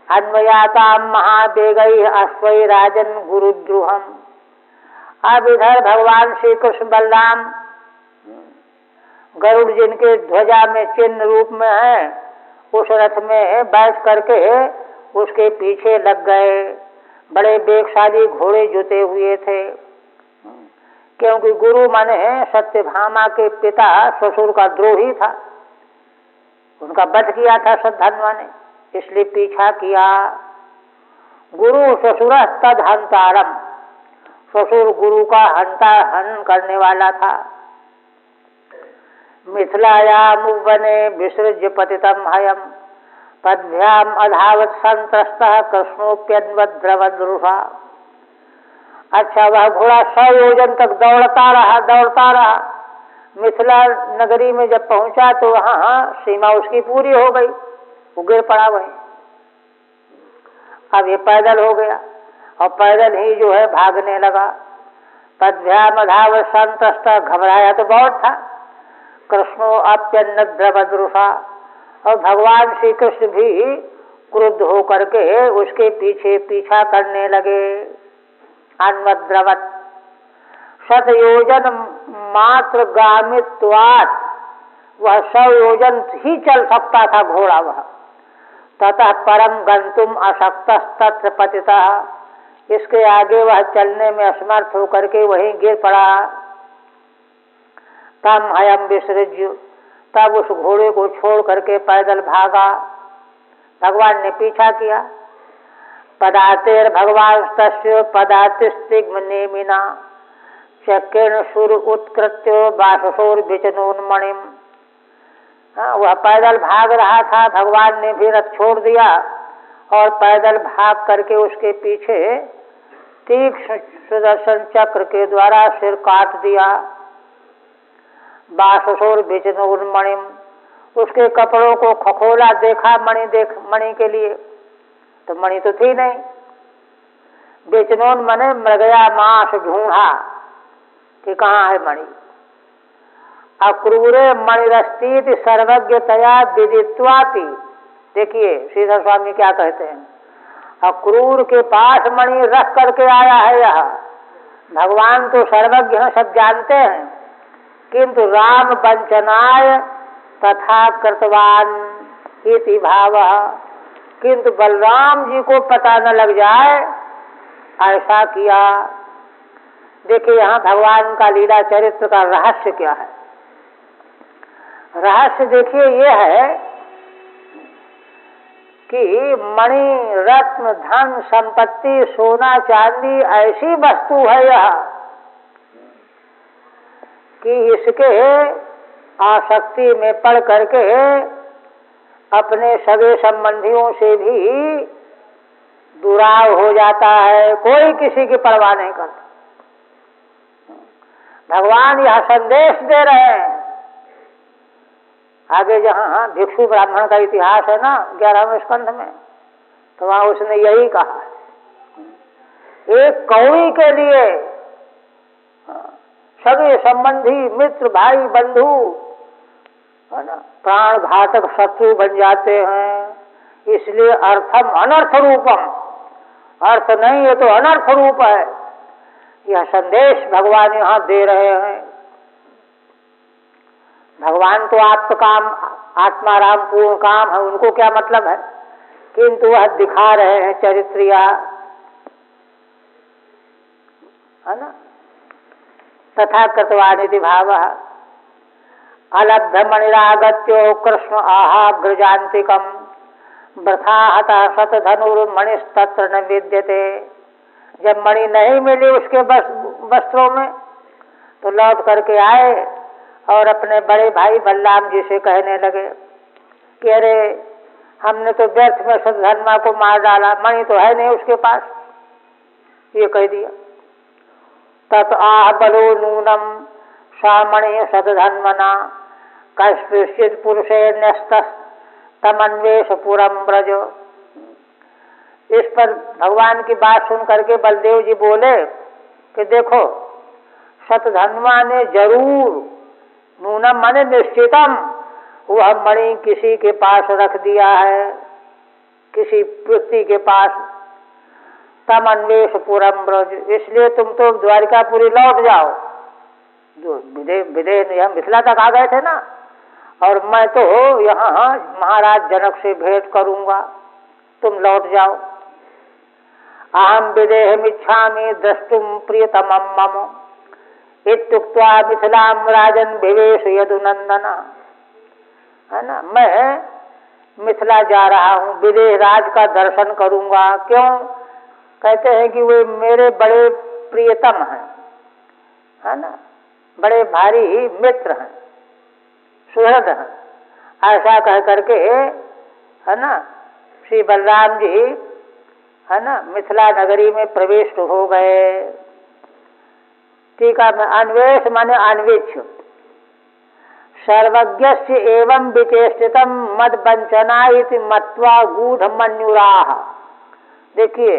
अन्वयाताम महावेगै अश्वै राजन गुरुद्रुहम। अब इधर भगवान श्री कृष्ण बलराम गरुड़ जिनके ध्वजा में चिन्ह रूप में है, उस रथ में बैठ करके उसके पीछे लग गए। बड़े वेगशाली घोड़े जुते हुए थे, क्योंकि गुरु माने सत्यभामा के पिता ससुर का द्रोही था, उनका वध किया था सद्धन्वा ने, इसलिए पीछा किया। गुरु ससुर तद हंतारम, ससुर गुरु का हनन करने वाला था। मिथिलायाम वने विसृज्य पतितम हयम पद्भ्याम अधावत संत्रस्तः कृष्णोप्यन्वद्रवद्रुषा। अच्छा, वह घोड़ा 100 योजन तक दौड़ता रहा। मिथिला नगरी में जब पहुंचा तो वहां सीमा उसकी पूरी हो गई, वो गिर पड़ा वहीं। अब ये पैदल हो गया और पैदल ही जो है भागने लगा। पद्भ्याम अधावत संत्रस्तः, घबराया तो बहुत था। कृष्णो अप्यन्वद्रवद्रुषा, और भगवान श्री कृष्ण भी क्रुद्ध होकर के उसके पीछे पीछा करने लगे। अन्वद्रवत, 100 योजन मात्र गामित्वात्, वह 100 योजन ही चल सकता था घोड़ा वह। ततः परम गंतुम अशक्तस्तत्र पतितः, इसके आगे वह चलने में असमर्थ होकर के वहीं गिर पड़ा। तम हयम विसृज्य, तब उस घोड़े को छोड़ करके पैदल भागा। भगवान ने पीछा किया। पदातेर भगवान तस्य पदातिस्तिग्म नेमिना चक्रेण सुर उत्कृत्य बाससोर विचनोन्मणिम। वह पैदल भाग रहा था, भगवान ने भी रथ छोड़ दिया और पैदल भाग करके उसके पीछे तीक्ष्ण सुदर्शन चक्र के द्वारा सिर काट दिया। बाससोर विचनोन्मणिम, उसके कपड़ों को खखोला, देखा मणि के लिए, तो मणि तो थी नहीं। बेचनोन मने मृगया मांस ढूंढा कि कहाँ है मणि। अक्रूरे मणिरस्तीति सर्वज्ञतया विदित्वापि, देखिए श्रीधर स्वामी क्या कहते हैं, अक्रूर के पास मणि रख करके आया है यह। भगवान तो सर्वज्ञ हैं, सब जानते हैं, किंतु राम वंचनाय तथा कृतवान इति भावः, किंतु बलराम जी को पता न लग जाए ऐसा किया। देखिए यहाँ भगवान का लीला चरित्र का रहस्य क्या है। रहस्य देखिए ये है कि मणि रत्न धन संपत्ति सोना चांदी ऐसी वस्तु है यह कि इसके आसक्ति में पड़ करके अपने सगे संबंधियों से भी दुराव हो जाता है, कोई किसी की परवाह नहीं करता। भगवान यह संदेश दे रहे हैं। आगे जहाँ भिक्षु ब्राह्मण का इतिहास है ना 11वें स्कंध में, तो वहाँ उसने यही कहा, एक कौड़ी के लिए सगे संबंधी मित्र भाई बंधु है ना प्राण घातक शत्रु बन जाते हैं। इसलिए अर्थम अनर्थ रूपम, अर्थ नहीं है तो अनर्थ रूप है, यह संदेश भगवान यहाँ दे रहे हैं। भगवान तो आत्मकाम आत्माराम पूर्ण काम है, उनको क्या मतलब है, किंतु वह दिखा रहे हैं चरित्रिया, है ना। तथा कृतवानिति भावः अलब्ध मणिरागत्यो कृष्ण आहाग्रजान्तिकम वृथा हता शतधनुर्मणिस्तत्र न विद्यते। जब मणि नहीं मिली उसके वस्त्रों में तो लौट करके आए और अपने बड़े भाई बलराम जी से कहने लगे कि अरे हमने तो व्यर्थ में सतधर्मा को मार डाला, मणि तो है नहीं उसके पास, ये कह दिया। तत आह बलो नूनम सामणि सतधन्मना कस्पृश्चित पुरुषे न्यस्त तमन्वेष पुरम ब्रज। इस पर भगवान की बात सुन करके बलदेव जी बोले कि देखो, सतधन्मा ने जरूर, नूनम माने निश्चितम, वह मणि किसी के पास रख दिया है, किसी व्यक्ति के पास। तम अन्वेष पुरम ब्रज, इसलिए तुम तो द्वारिकापुरी लौट जाओ। जो विदेह मिथिला तक आ गए थे ना, और मैं तो यहाँ महाराज जनक से भेंट करूंगा, तुम लौट जाओ। अहम विदेहमिच्छामि द्रष्टुम प्रियतमं मम इत्युक्त्वा मिथिलां राजन् विवेश यदुनंदन। है ना, मैं मिथिला जा रहा हूँ, विदेह राज का दर्शन करूंगा। क्यों? कहते हैं कि वे मेरे बड़े प्रियतम हैं, है ना, बड़े भारी मित्र हैं, सुहृद हैं। ऐसा कह करके, है ना, श्री बलराम जी, है ना, मिथिला नगरी में प्रवेश हो गए। टीका में अन्वेष माने अन्वेक्ष, सर्वज्ञस्य एवं विचेष्टितम मद वंचना इति मत्वा गूढ़ मन्युराह। देखिए,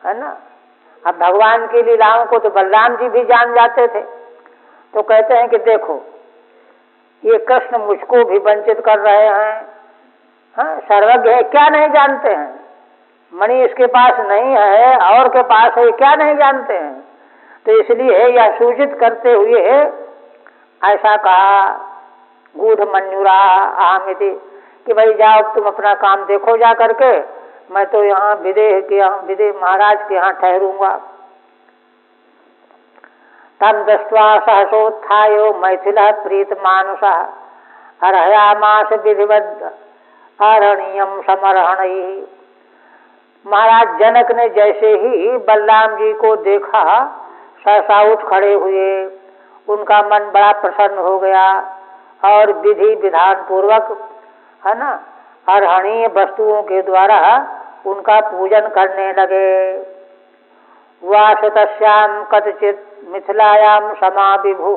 है ना, अब भगवान की लीलाओं को तो बलराम जी भी जान जाते थे, तो कहते हैं कि देखो, ये कृष्ण मुझको भी वंचित कर रहे हैं। हाँ, सर्वज्ञ है, क्या नहीं जानते हैं? मणि इसके पास नहीं है, और के पास है, क्या नहीं जानते हैं? तो इसलिए यह सूचित करते हुए ऐसा कहा, गूढ़ मन्युरा आमिति, कि भाई जाओ तुम अपना काम देखो जा करके, मैं तो यहाँ विदेह महाराज के यहाँ ठहरूंगा। तम दृष्ट्वा सहसोत्थायो मैथिलः प्रीतमानुषः अर्हयामास विधिवद अरणीयम समर्हणैः। महाराज जनक ने जैसे ही बलराम जी को देखा, सहसा उठ खड़े हुए, उनका मन बड़ा प्रसन्न हो गया और विधि विधान पूर्वक, है ना, अर्हणीय वस्तुओं के द्वारा उनका पूजन करने लगे। वासतस्याम कथचित मिथिलायाम समाविभु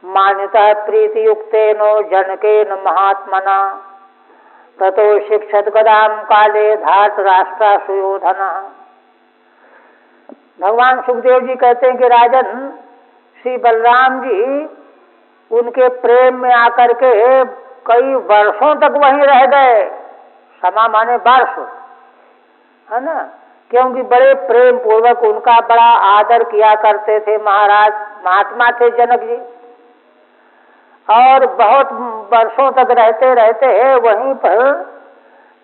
मान्यतः प्रीतियुक्तेनो जनकेन महात्मना ततो शिक्षत गदाम काले धात राष्ट्रा सुयोधना। भगवान सुखदेव जी कहते हैं कि राजन, श्री बलराम जी उनके प्रेम में आकर के कई वर्षों तक वहीं रह गए। समा माने वर्ष, है ना, क्योंकि बड़े प्रेम पूर्वक उनका बड़ा आदर किया करते थे महाराज। महात्मा थे जनक जी, और बहुत वर्षों तक रहते रहते वहीं पर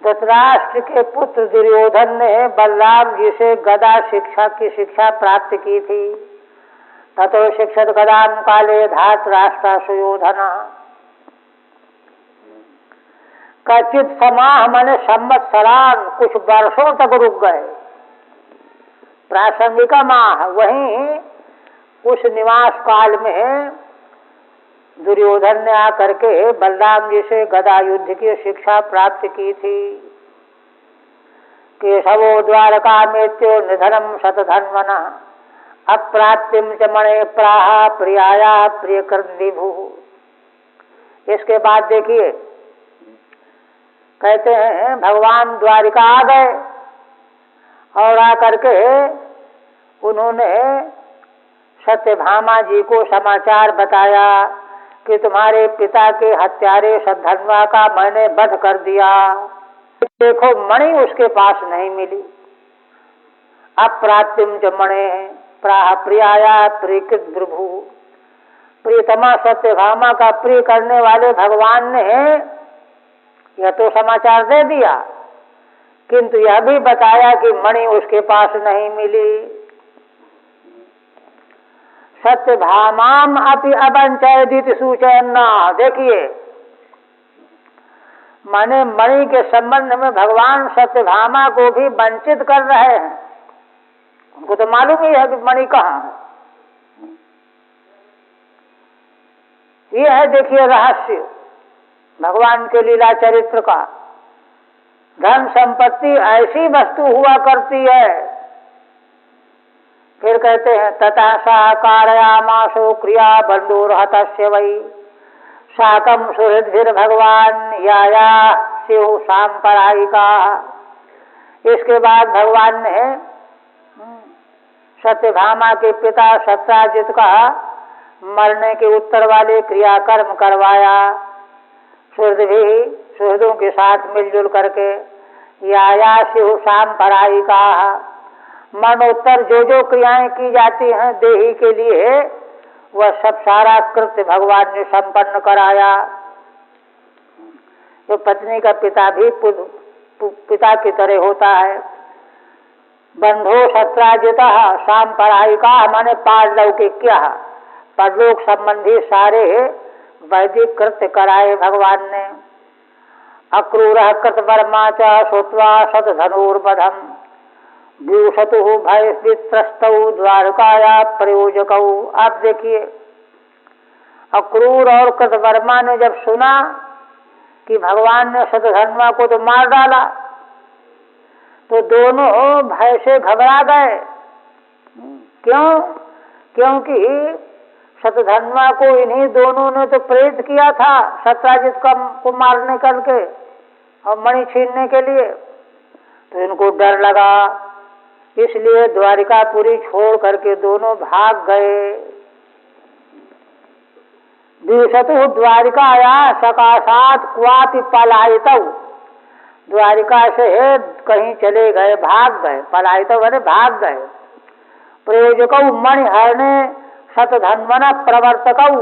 धृतराष्ट्र के पुत्र दुर्योधन ने बलराम जी से गदा शिक्षा की शिक्षा प्राप्त की थी। ततो शिक्षत गदाम काले धात राष्ट्र सुयोधना। कचित समाह माने संवत्सरान, कुछ वर्षों तक रुक गए। प्रासंगिका माह, वहीं उस निवास काल में दुर्योधन ने आकर के बलराम जी से गदा युद्ध की शिक्षा प्राप्त की थी। केशवो द्वारका मेत्यो निधनम शतधन्वना अप्राप्तिम च मणे प्राहा प्रियाया प्रियकृन्दिभु। इसके बाद देखिए, कहते हैं भगवान द्वारिका आ गए और आकर के उन्होंने सत्यभामा जी को समाचार बताया कि तुम्हारे पिता के हत्यारे सतधन्वा का मैंने वध कर दिया। देखो, मणि उसके पास नहीं मिली। अप्राप्तिम च मणे प्राह प्रियाया प्रियकृत द्रुभु। प्रियतमा सत्यभामा का प्रिय करने वाले भगवान ने यह तो समाचार दे दिया, किंतु यह भी बताया कि मणि उसके पास नहीं मिली। सत्यभामाम अपि अवंचयदिति सूचयन्ना। देखिए, माने मणि के संबंध में भगवान सत्यभामा को भी वंचित कर रहे हैं। उनको तो मालूम ही है कि मणि कहाँ है। ये है देखिए रहस्य भगवान के लीला चरित्र का। धन संपत्ति ऐसी वस्तु हुआ करती है। फिर कहते हैं तथा सा कारयामासो क्रिया बंधुर्हतस्य वै साकम सुहृद्भिर भगवान याया शिव सांपरायिका। इसके बाद भगवान ने सत्यभामा के पिता सत्राजित का मरने के उत्तर वाले क्रियाकर्म करवाया सुहृदों के साथ मिलजुल करके। याया शिव सांपरायिका, मरणोत्तर जो क्रियाएं की जाती हैं देही के लिए वह सब सारा कृत्य भगवान ने संपन्न कराया। तो पत्नी का पिता भी पिता की तरह होता है। बंधो सत्राजिता सांपरायिका माने पारलौकिक, परलोक संबंधी सारे वैदिक कृत्य कराए भगवान ने। अक्रूर कृतवर्मा च श्रुत्वा शतधनुर्वधम व्यूषतु भयवित्रस्तौ द्वारकाया प्रयोजकौ। आप देखिए, अक्रूर और कृतवर्मा ने जब सुना कि भगवान ने शतधन्वा को तो मार डाला तो दोनों भय से घबरा गए। क्यों? क्योंकि शतधन्वा को इन्हीं दोनों ने तो प्रेरित किया था सत्राजित को मारने करके और मणि छीनने के लिए। तो इनको डर लगा, इसलिए द्वारिकापुरी छोड़ करके दोनों भाग गए। द्विषतु द्वारिकाया सकाशात क्वापि पलायितौ, द्वारिका से कहीं चले गए, भाग गए। पलायितौ माने भाग गए। प्रयोजकौ मणिहरणे शतधन्वना प्रवर्तकौ,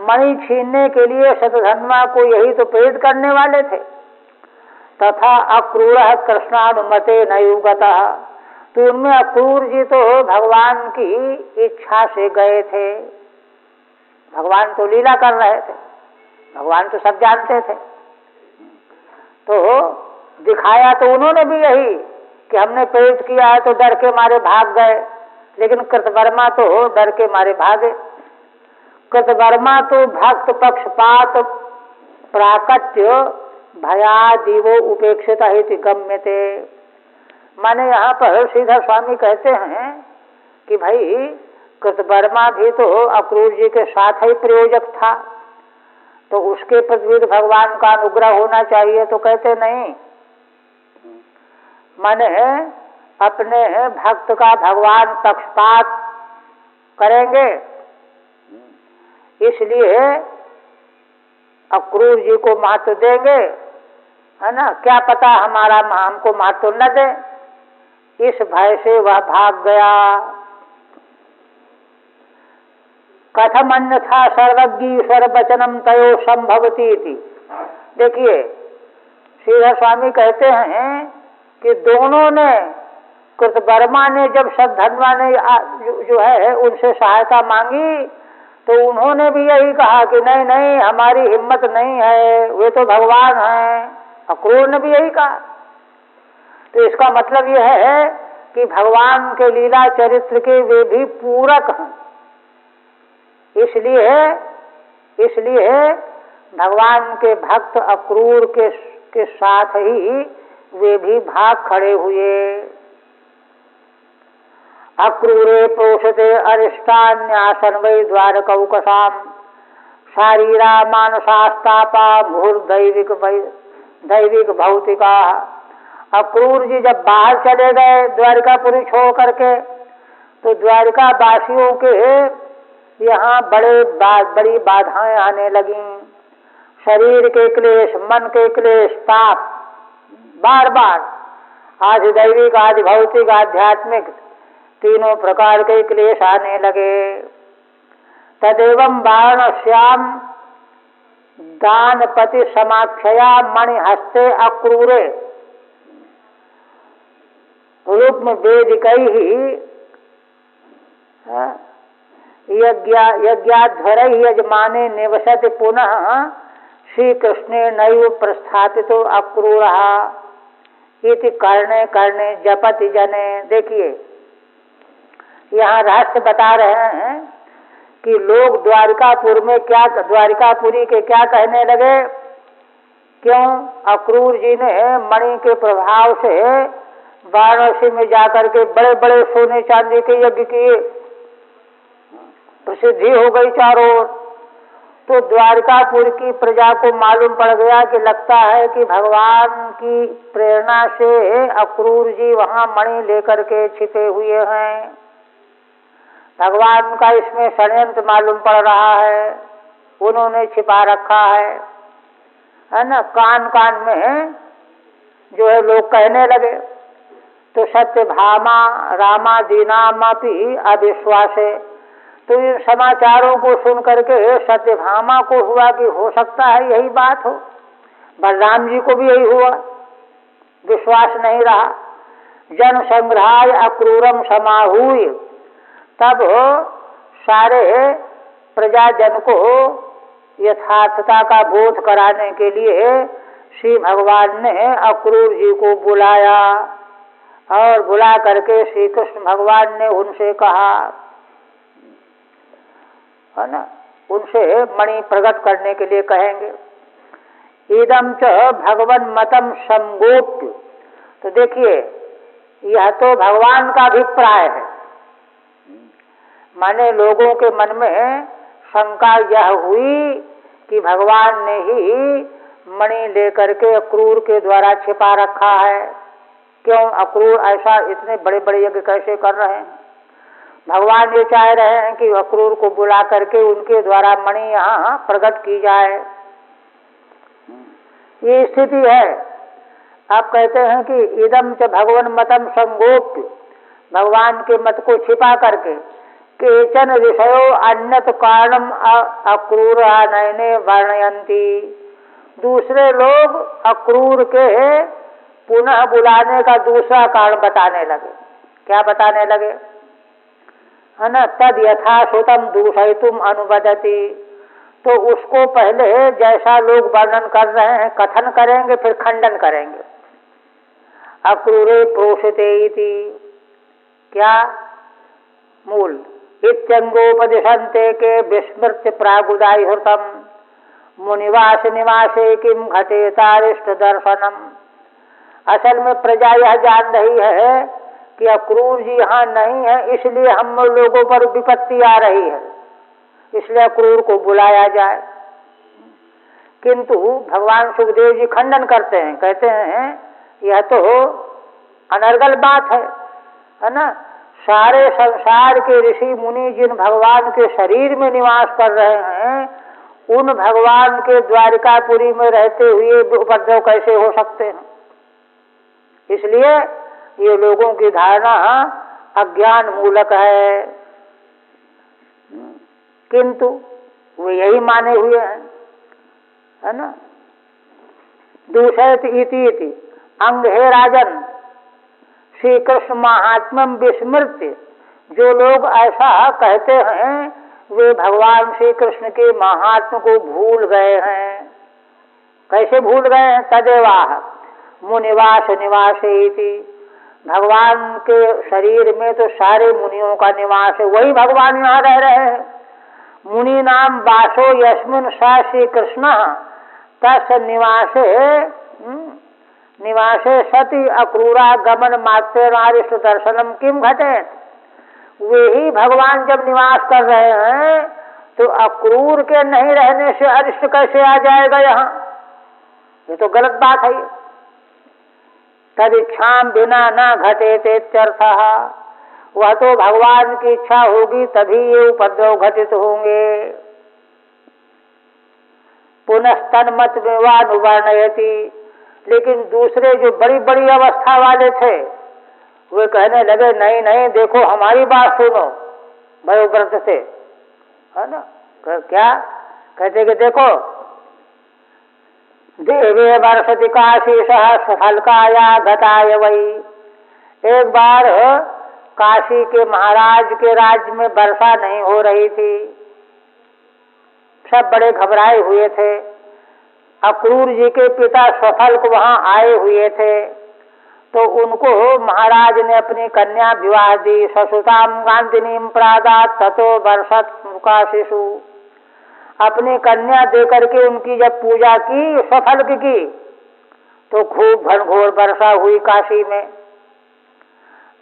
मणि छीनने के लिए शतधन्वा को यही तो प्रेरित करने वाले थे। तथा अक्रूर कृष्णानुमते नयुगतः, तो उनमें अक्रूर जी तो भगवान की इच्छा से गए थे। भगवान तो लीला कर रहे थे, भगवान तो सब जानते थे। तो दिखाया तो उन्होंने भी यही कि हमने प्रेरित किया है, तो डर के मारे भाग गए। लेकिन कृतवर्मा तो डर के मारे भागे। कृतवर्मा तो भक्त पक्षपात प्राकट्य भयादिवो उपेक्षित हित गम्यते। माने यहाँ पर श्रीधर स्वामी कहते हैं कि भाई कृतवर्मा भी तो अक्रूर जी के साथ ही प्रयोजक था, तो उसके प्रति भगवान का अनुग्रह होना चाहिए। तो कहते नहीं, माने अपने भक्त का भगवान पक्षपात करेंगे, इसलिए अक्रूर जी को महत्व देंगे, है ना। क्या पता हमको महत्व न दे, इस भय से वह भाग गया। कथम अन्यथा सर्वज्ञ सर्ववचनम तयो संभवती थी। देखिए, श्रीधर स्वामी कहते हैं कि दोनों ने, कृतवर्मा ने जब शतधन्वा ने जो है उनसे सहायता मांगी तो उन्होंने भी यही कहा कि नहीं नहीं हमारी हिम्मत नहीं है, वे तो भगवान हैं। अक्रूर ने भी यही कहा। तो इसका मतलब यह है कि भगवान के लीला चरित्र के वे भी पूरक हैं। इसलिए भगवान के भक्त अक्रूर के साथ ही वे भी भाग खड़े हुए। अक्रूरे प्रोषते अरिष्टान्यासन वै द्वारकौकसाम शारीरा मानसास्तापा दैविक भौतिका। अक्रूर जी जब बाहर चले गए द्वारिकापुरी छोड़ करके, तो द्वारिका वासियों के यहाँ बड़ी बाधाएं आने लगी। शरीर के क्लेश, मन के क्लेश, ताप बार बार, आज दैविक, आज भौतिक, आध्यात्मिक, तीनों प्रकार के क्लेश आने लगे। तदेवं वाराणस्याम दानपति समाख्यया मणिहस्ते अक्रूरे रुक्म वेदिकैहि यज्ञाध्वरै यजमाने निवसति पुनः श्री कृष्णे नैव प्रस्थापितो अक्रूरः इति कर्णे कर्णे जपति जने। देखिए, यहाँ रहस्य बता रहे हैं कि लोग द्वारिकापुरी के क्या कहने लगे क्यों? अक्रूर जी ने मणि के प्रभाव से वाराणसी में जाकर के बड़े बड़े सोने चांदी के यज्ञ किए, प्रसिद्धि हो गई चारों ओर। तो द्वारकापुर की प्रजा को मालूम पड़ गया कि लगता है कि भगवान की प्रेरणा से अक्रूर जी वहां मणि लेकर के छिपे हुए हैं, भगवान का इसमें षड्यंत्र मालूम पड़ रहा है, उन्होंने छिपा रखा है ना। कान कान में जो है लोग कहने लगे। तो सत्यभामा रामा दीनामपि अविश्वासे, तो इन समाचारों को सुन करके सत्यभामा को हुआ कि हो सकता है यही बात हो, बलराम जी को भी यही हुआ, विश्वास नहीं रहा। जन संग्रहाय अक्रूरम समाहूय, तब सारे प्रजाजन को यथार्थता का बोध कराने के लिए श्री भगवान ने अक्रूर जी को बुलाया और बुला करके श्री कृष्ण भगवान ने उनसे कहा, है ना, उनसे मणि प्रकट करने के लिए कहेंगे। इदम च भगवन मतम संगोप्य, तो देखिए यह तो भगवान का अभिप्राय है, माने लोगों के मन में शंका यह हुई कि भगवान ने ही मणि लेकर के अक्रूर के द्वारा छिपा रखा है। क्यों? अक्रूर ऐसा इतने बड़े बड़े यज्ञ कैसे कर रहे हैं? भगवान ये चाह रहे हैं कि अक्रूर को बुला करके उनके द्वारा मणि यहाँ प्रकट की जाए। ये स्थिति है। आप कहते हैं कि इदम च भगवन मतम संगोप्य, भगवान के मत को छिपा करके, केचन ऋषयो अन्यत कारणम अक्रूर नयने वर्णयंती, दूसरे लोग अक्रूर के पुनः बुलाने का दूसरा कारण बताने लगे। क्या बताने लगे? है ना, तद यथा श्रुतम दूषयितुम अनुबदति, तो उसको पहले जैसा लोग वर्णन कर रहे हैं कथन करेंगे, फिर खंडन करेंगे। अक्रूरे प्रोषिते इति, क्या मूल इत्यंगोपदिशन्ते के विस्मृत्य प्रागुदाई हृतम मुनिवास निवासे किम घटे तारिष्ट दर्शनम। असल में प्रजा यह जान रही है कि अक्रूर जी यहाँ नहीं है, इसलिए हम लोगों पर विपत्ति आ रही है, इसलिए अक्रूर को बुलाया जाए। किंतु भगवान सुखदेव जी खंडन करते हैं, कहते हैं यह तो अनर्गल बात है ना। सारे संसार के ऋषि मुनि जिन भगवान के शरीर में निवास कर रहे हैं, उन भगवान के द्वारिकापुरी में रहते हुए उपद्रव कैसे हो सकते हैं? इसलिए ये लोगों की धारणा अज्ञान मूलक है, किंतु वो यही माने हुए हैं, है ना। दूषयत इति अंग हे राजन, श्री कृष्ण महात्म्यम विस्मृत्य, जो लोग ऐसा कहते हैं वे भगवान श्री कृष्ण के महात्म को भूल गए हैं। कैसे भूल गए हैं? तदेवाह मुनिवास निवासेति, भगवान के शरीर में तो सारे मुनियों का निवास है, वही भगवान यहाँ रह रहे हैं। मुनि नाम वासो यस्मिन् स श्री कृष्ण तस् निवासे सति अक्रूरा गमन मात्रेणारिष्ट दर्शनम किम घटे। वे ही भगवान जब निवास कर रहे हैं तो अक्रूर के नहीं रहने से अरिष्ट कैसे आ जाएगा यहाँ? ये तो गलत बात है। तद इच्छाम बिना न घटे तेत्यर्थः, वह तो भगवान की इच्छा होगी तभी ये उपद्रव घटित होंगे। पुनस्तन्मत विवानुवर्णयति, लेकिन दूसरे जो बड़ी बड़ी अवस्था वाले थे वे कहने लगे नहीं नहीं देखो हमारी बात सुनो वयोव्रत से, है ना। क्या कहते कि देखो देवे वर्षति काशीश हल्काया घटाय वही, एक बार काशी के महाराज के राज्य में वर्षा नहीं हो रही थी, सब बड़े घबराए हुए थे। अक्रूर जी के पिता स्वफल्क वहां आए हुए थे, तो उनको महाराज ने अपनी कन्या विवाह दी। ससुताम गांधिनीम प्रादात ततो वर्षत काशीषु, अपनी कन्या दे करके उनकी जब पूजा की सफल की तो खूब घनघोर वर्षा हुई काशी में।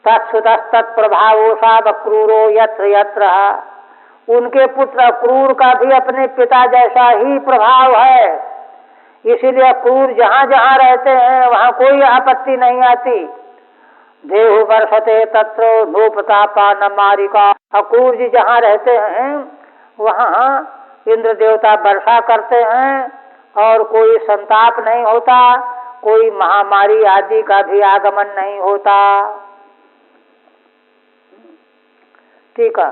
तत्प्रभावोषा अक्रूरो यत्र यत्र, उनके पुत्र अक्रूर का भी अपने पिता जैसा ही प्रभाव है, इसीलिए अक्रूर जहाँ जहाँ रहते हैं वहाँ कोई आपत्ति नहीं आती। देहु वर्षते तत्र नोपतापा न मारिका, अक्रूर जी जहाँ रहते हैं वहाँ इंद्र देवता वर्षा करते हैं और कोई संताप नहीं होता, कोई महामारी आदि का भी आगमन नहीं होता। ठीक है।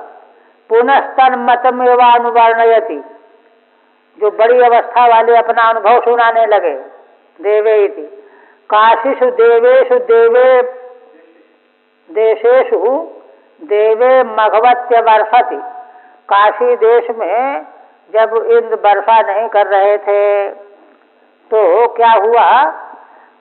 पुनस्तन्मतमेवानुवर्णयति, जो बड़ी अवस्था वाले अपना अनुभव सुनाने लगे। देवेति काशीषु देवेषु देवे देशेषु देवे मघवत्य वर्षति, काशी देश में जब इंद्र वर्षा नहीं कर रहे थे तो क्या हुआ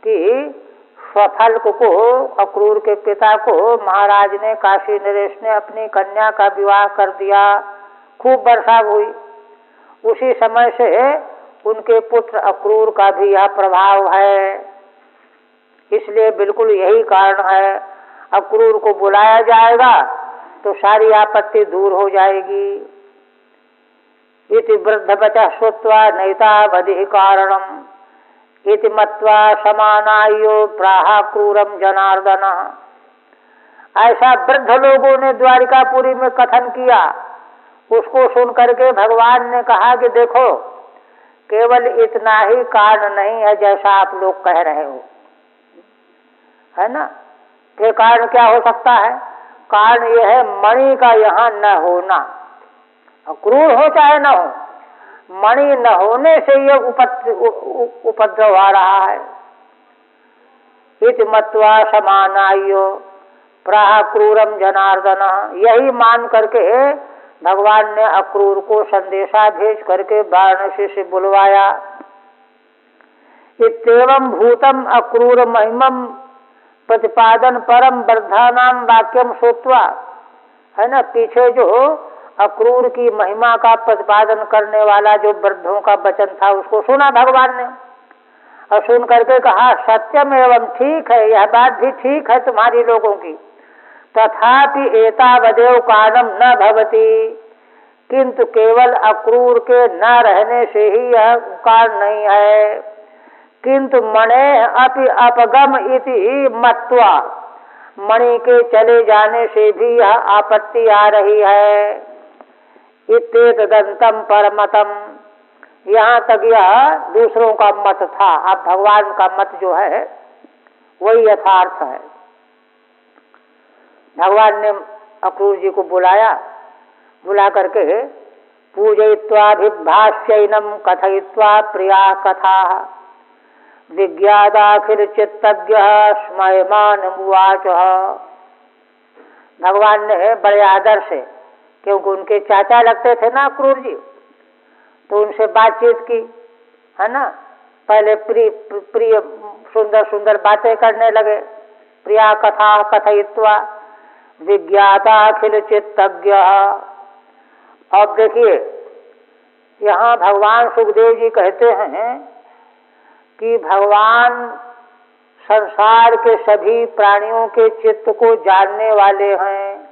कि स्वफल्क को, अक्रूर के पिता को महाराज ने, काशी नरेश ने अपनी कन्या का विवाह कर दिया। खूब वर्षा हुई। उसी समय से उनके पुत्र अक्रूर का भी यह प्रभाव है। इसलिए बिल्कुल यही कारण है, अक्रूर को बुलाया जाएगा तो सारी आपत्ति दूर हो जाएगी। इति वृद्धवचः श्रुत्वा नैतावधि कारणम इति मत्वा समानायो प्राह क्रूरम जनार्दन। ऐसा वृद्ध लोगों ने द्वारिकापुरी में कथन किया। उसको सुन करके भगवान ने कहा कि देखो, केवल इतना ही कारण नहीं है जैसा आप लोग कह रहे हो, है ना। ये कारण क्या हो सकता है? कारण यह है मणि का यहाँ न होना। क्रूर हो चाहे न हो, मणि न होने से यह उपद्रव आ रहा है। इति मत्वा समानायो प्राह क्रूरम जनार्दन, यही मान करके भगवान ने अक्रूर को संदेशा भेज करके वाराणसी से बुलवाया। इत्येवं भूतम अक्रूर महिमम प्रतिपादन परम वृद्धानाम वाक्यम श्रुत्वा, है ना। पीछे जो अक्रूर की महिमा का प्रतिपादन करने वाला जो वृद्धों का वचन था उसको सुना भगवान ने, और सुन करके कहा सत्यम एवं, ठीक है, यह बात भी ठीक है तुम्हारी लोगों की। तथापि एतावदेव कारणम न भवति, किंतु केवल अक्रूर के न रहने से ही यह कारण नहीं है। किंतु मणे अपि अपगम इति मत्वा, मणि के चले जाने से भी यह आपत्ति आ रही है। इत्येतदंतम परमतम, यहाँ तक यह दूसरों का मत था। अब भगवान का मत जो है वही यथार्थ है। भगवान ने अक्रूर जी को बुलाया, बुला करके पूजयित्वाभिभाष्यैनं कथयित्वा प्रिया कथा विज्ञादाखिल चित्तज्ञः स्मयमानमुवाच। भगवान ने बड़े आदर से, क्योंकि उनके चाचा लगते थे ना अक्रूर जी, तो उनसे बातचीत की, है ना। पहले प्रिय सुंदर सुंदर बातें करने लगे। प्रिया कथा कथयित्वा विज्ञाताखिल चित्तज्ञ। अब देखिए, यहाँ भगवान सुखदेव जी कहते हैं कि भगवान संसार के सभी प्राणियों के चित्त को जानने वाले हैं।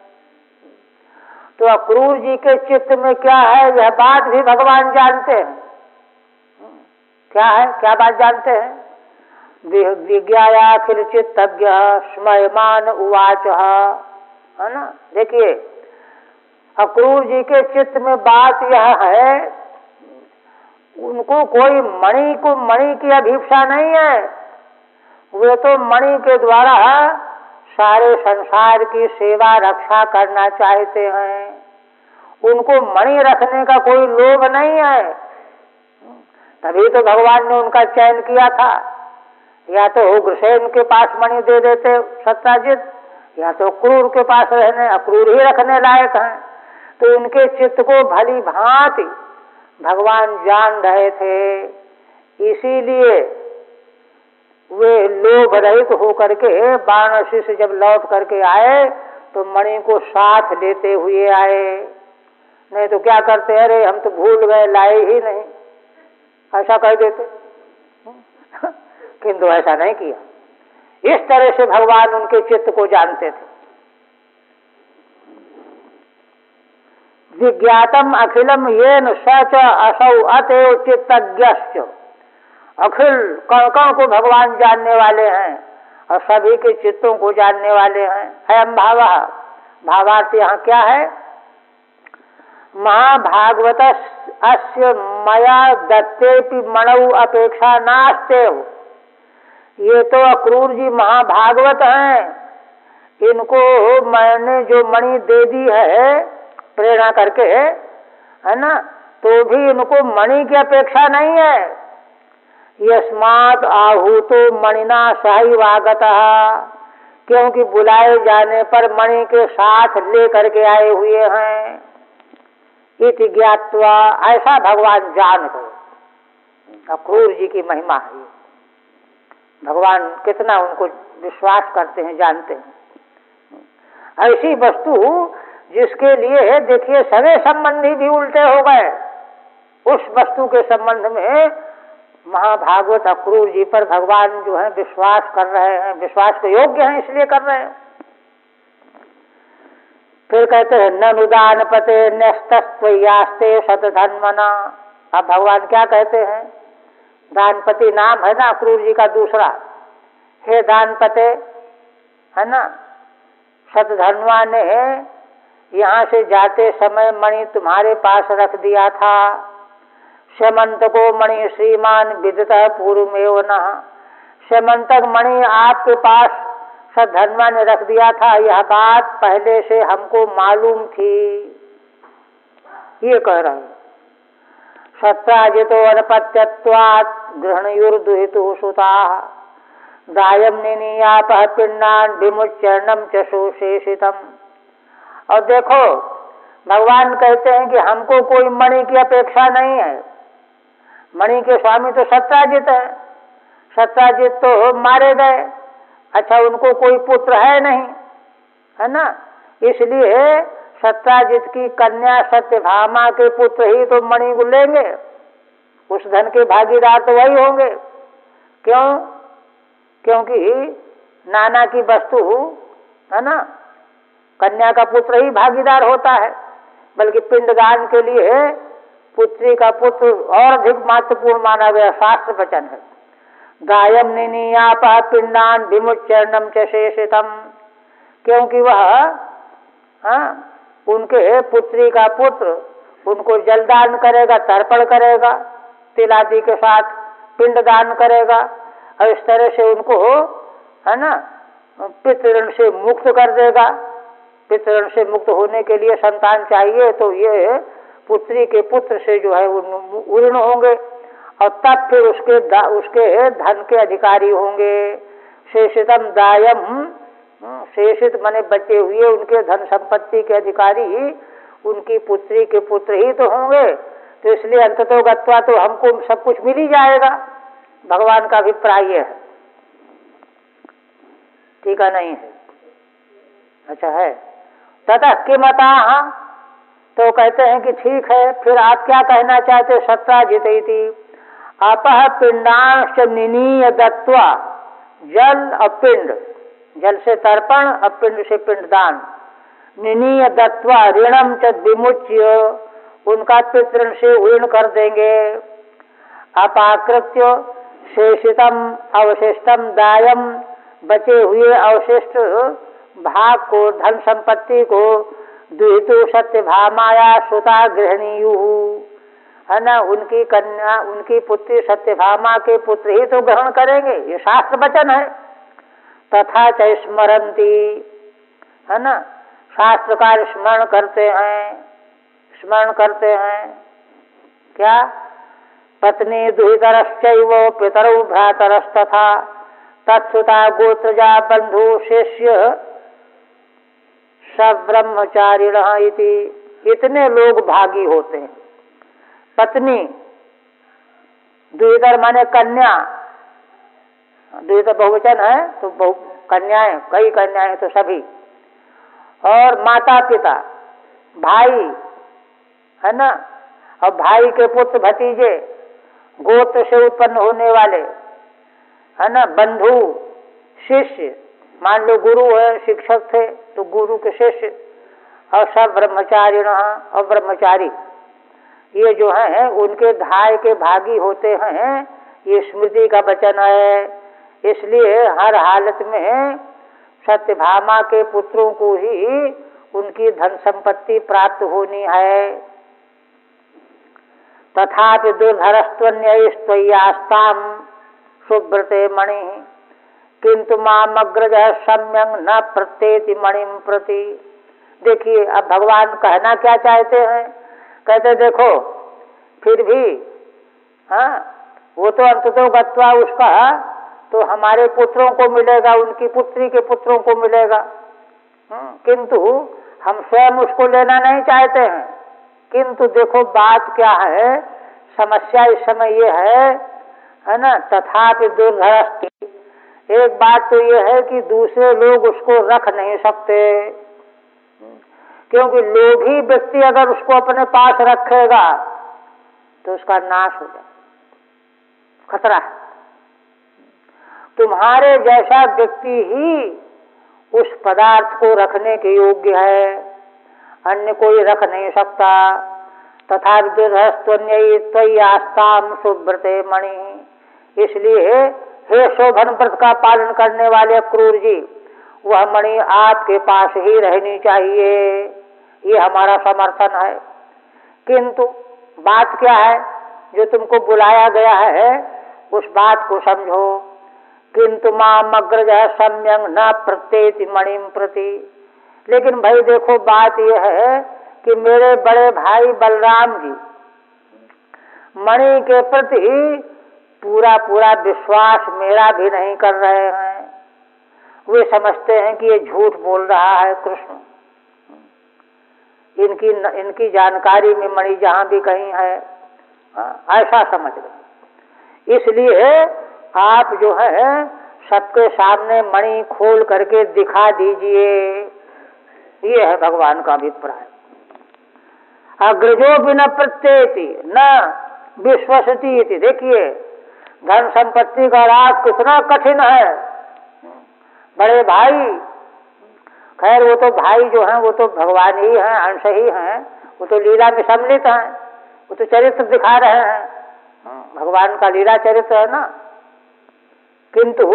तो अक्रूर जी के चित्त में क्या है यह बात भी भगवान जानते हैं। क्या है, क्या बात जानते हैं? विज्ञायाखिल चित्तज्ञ स्मयमान उवाच, है ना। देखिए, अक्रूर जी के चित्त में बात यह है, उनको कोई मणि की अभिप्सा नहीं है। वे तो मणि के द्वारा सारे संसार की सेवा रक्षा करना चाहते हैं। उनको मणि रखने का कोई लोभ नहीं है। तभी तो भगवान ने उनका चयन किया था। या तो उग्रसेन के पास मणि दे देते सत्याजित, या तो अक्रूर के पास रहने, अक्रूर ही रखने लायक हैं। तो उनके चित्त को भली भांति भगवान जान रहे थे, इसीलिए वे लोभ रहित होकर के वाराणसी से जब लौट करके आए तो मणि को साथ लेते हुए आए। नहीं तो क्या करते, अरे हम तो भूल गए, लाए ही नहीं, ऐसा कह देते। किंतु ऐसा नहीं किया। इस तरह से भगवान उनके चित्त को जानते थे। विज्ञातम अखिलम येन सच असौ अतएव चित्तज्ञश्च। अखिल कण कण को भगवान जानने वाले हैं और सभी के चित्तों को जानने वाले हैं। अयम भावः, भावार्थ यहाँ क्या है, महाभागवत अस्य मया दत्तेपि मणौ अपेक्षा नास्तेव। ये तो अक्रूर जी महाभागवत हैं, इनको मैंने जो मणि दे दी है प्रेरणा करके, है ना, तो भी इनको मणि की अपेक्षा नहीं है। यस्मात् आहूतो मणिना सहैवागतः, क्योंकि बुलाए जाने पर मणि के साथ लेकर के आए हुए हैं। इति ज्ञात्वा, ऐसा भगवान जान गए। अक्रूर जी की महिमा है। भगवान कितना उनको विश्वास करते हैं, जानते हैं। ऐसी वस्तु जिसके लिए देखिए सगे संबंधी भी उल्टे हो गए, उस वस्तु के संबंध में महाभागवत अक्रूर जी पर भगवान जो है विश्वास कर रहे हैं, विश्वास के योग्य हैं इसलिए कर रहे हैं। फिर कहते हैं ननुदान पते न्यस्तस्त्वयास्ते शतधन्वना। अब भगवान क्या कहते हैं, दानपति नाम है ना अक्रूर जी का दूसरा, हे दानपते, है ना, शतधन्वा ने यहाँ से जाते समय मणि तुम्हारे पास रख दिया था। श्यमंतको मणि श्रीमान विदितः पूर्वमेव नः। श्यमंतक मणि आपके पास शतधन्वा ने रख दिया था, यह बात पहले से हमको मालूम थी। ये कह रहे हैं सत्राजितो अनपत्यत्वात् गृहणयुर्दुहितुः सुताः दायं निनीयापः पिण्डान् विमुच्चरणं च सुशेषितम्। और देखो भगवान कहते हैं कि हमको कोई मणि की अपेक्षा नहीं है। मणि के स्वामी तो सत्राजित है, सत्राजित तो मारे गए, अच्छा उनको कोई पुत्र है नहीं, है ना, इसलिए सत्राजित की कन्या सत्यभामा के पुत्र ही तो मणि को लेंगे, उस धन के भागीदार तो वही होंगे। क्यों? क्योंकि नाना की वस्तु, है ना, कन्या का पुत्र ही भागीदार होता है। बल्कि पिंडदान के लिए पुत्री का पुत्र और अधिक महत्वपूर्ण माना गया, शास्त्र वचन है। गायम निनीयापः पिंडान विमुच्चरणं च शेषितम्, क्योंकि वह उनके पुत्री का पुत्र उनको जलदान करेगा, तर्पण करेगा, तिल आदि के साथ पिंडदान करेगा और इस तरह से उनको, है ना, पितृण से मुक्त कर देगा। पितृण से मुक्त होने के लिए संतान चाहिए, तो ये पुत्री के पुत्र से जो है उर्ण होंगे और तब फिर उसके धन के अधिकारी होंगे। शेषितम दायम, शेषित माने बचे हुए उनके धन संपत्ति के अधिकारी उनकी पुत्री के पुत्र ही तो होंगे। तो इसलिए अंततो गत्वा तो हमको सब कुछ मिल ही जाएगा। भगवान का अभिप्राय है, ठीक है, नहीं है, अच्छा है। तथा किमता, तो कहते हैं कि ठीक है, फिर आप क्या कहना चाहते। सत्राजितैति अपह पिंडांश निनीय दत्वा, जल और पिंड, जल से तर्पण और पिंड से पिंडदान, निनीय दत्वा ऋणम च विमुच्य, उनका पितृण से ऋण कर देंगे। अपाकृत्य शेषितम अवशिष्टम दायम, बचे हुए अवशिष्ट भाग को, धन संपत्ति को, दुहितु सत्यभामाया सुता गृहणीयु, है ना, उनकी कन्या, उनकी पुत्री सत्यभामा के पुत्र ही तो ग्रहण करेंगे, ये शास्त्र वचन है। तथा च स्मरंती, है ना, शास्त्रकार स्मरण करते हैं, स्मरण करते हैं क्या, पत्नी दुहितरश्चैव पितरौ भ्रातरस्तथा तत्सुता गोत्रजा बंधु शिष्य सब्रह्मचारिण इति। इतने लोग भागी होते हैं। पत्नी, दुहितर माने कन्या, दुहितर बहुवचन है तो कन्याएं, कई कन्याएं तो सभी, और माता पिता, भाई, है ना, और भाई के पुत्र भतीजे, गोत्र से उत्पन्न होने वाले, है ना, बंधु, शिष्य, मान लो गुरु है, शिक्षक थे तो गुरु के शिष्य, और सब ब्रह्मचारी और ब्रह्मचारी, ये जो है उनके धाय के भागी होते हैं। ये स्मृति का वचन है। इसलिए हर हालत में सत्यभामा के पुत्रों को ही उनकी धन संपत्ति प्राप्त होनी है। तथापि दुर्धरस्त्वन्यस्त्वय्यास्तां सुब्रते मणि किंतु मामग्रज सम्यंग न प्रत्येति मणिम प्रति। देखिए अब भगवान कहना क्या चाहते हैं। कहते देखो फिर भी, हाँ, वो तो अंततो गत्वा उसका तो हमारे पुत्रों को मिलेगा, उनकी पुत्री के पुत्रों को मिलेगा, किंतु हम स्वयं उसको लेना नहीं चाहते हैं। किंतु देखो बात क्या है, समस्या इस समय ये है ना, तथापि दुर्धरस्ति, एक बात तो ये है कि दूसरे लोग उसको रख नहीं सकते, क्योंकि लोभी व्यक्ति अगर उसको अपने पास रखेगा तो उसका नाश हो जाए, खतरा है। तुम्हारे जैसा व्यक्ति ही उस पदार्थ को रखने के योग्य है, अन्य कोई रख नहीं सकता। तथा दुर्धरस्त्वन्यस्त्वय्यास्तां सुब्रते मणि। इसलिए हे शोभन व्रत का पालन करने वाले क्रूर जी, वह मणि आपके पास ही रहनी चाहिए, ये हमारा समर्थन है। किंतु बात क्या है, जो तुमको बुलाया गया है उस बात को समझो। किंतु मामग्रज सम्यंग न प्रत्येति मणिम प्रति। लेकिन भाई देखो बात यह है कि मेरे बड़े भाई बलराम जी मणि के प्रति पूरा पूरा विश्वास मेरा भी नहीं कर रहे हैं। वे समझते हैं कि ये झूठ बोल रहा है कृष्ण, इनकी जानकारी में मणि जहाँ भी कहीं है, ऐसा समझ रहे। इसलिए आप जो है सबके सामने मणि खोल करके दिखा दीजिए, ये है भगवान का अभिप्राय। अग्रजो बिना प्रत्येति न विश्वसती। देखिए धन संपत्ति का राज कितना कठिन है। बड़े भाई, खैर वो तो भाई जो हैं वो तो भगवान ही हैं, अंश ही हैं, वो तो लीला में सम्मिलित हैं, वो तो चरित्र दिखा रहे हैं, भगवान का लीला चरित्र है ना। किंतु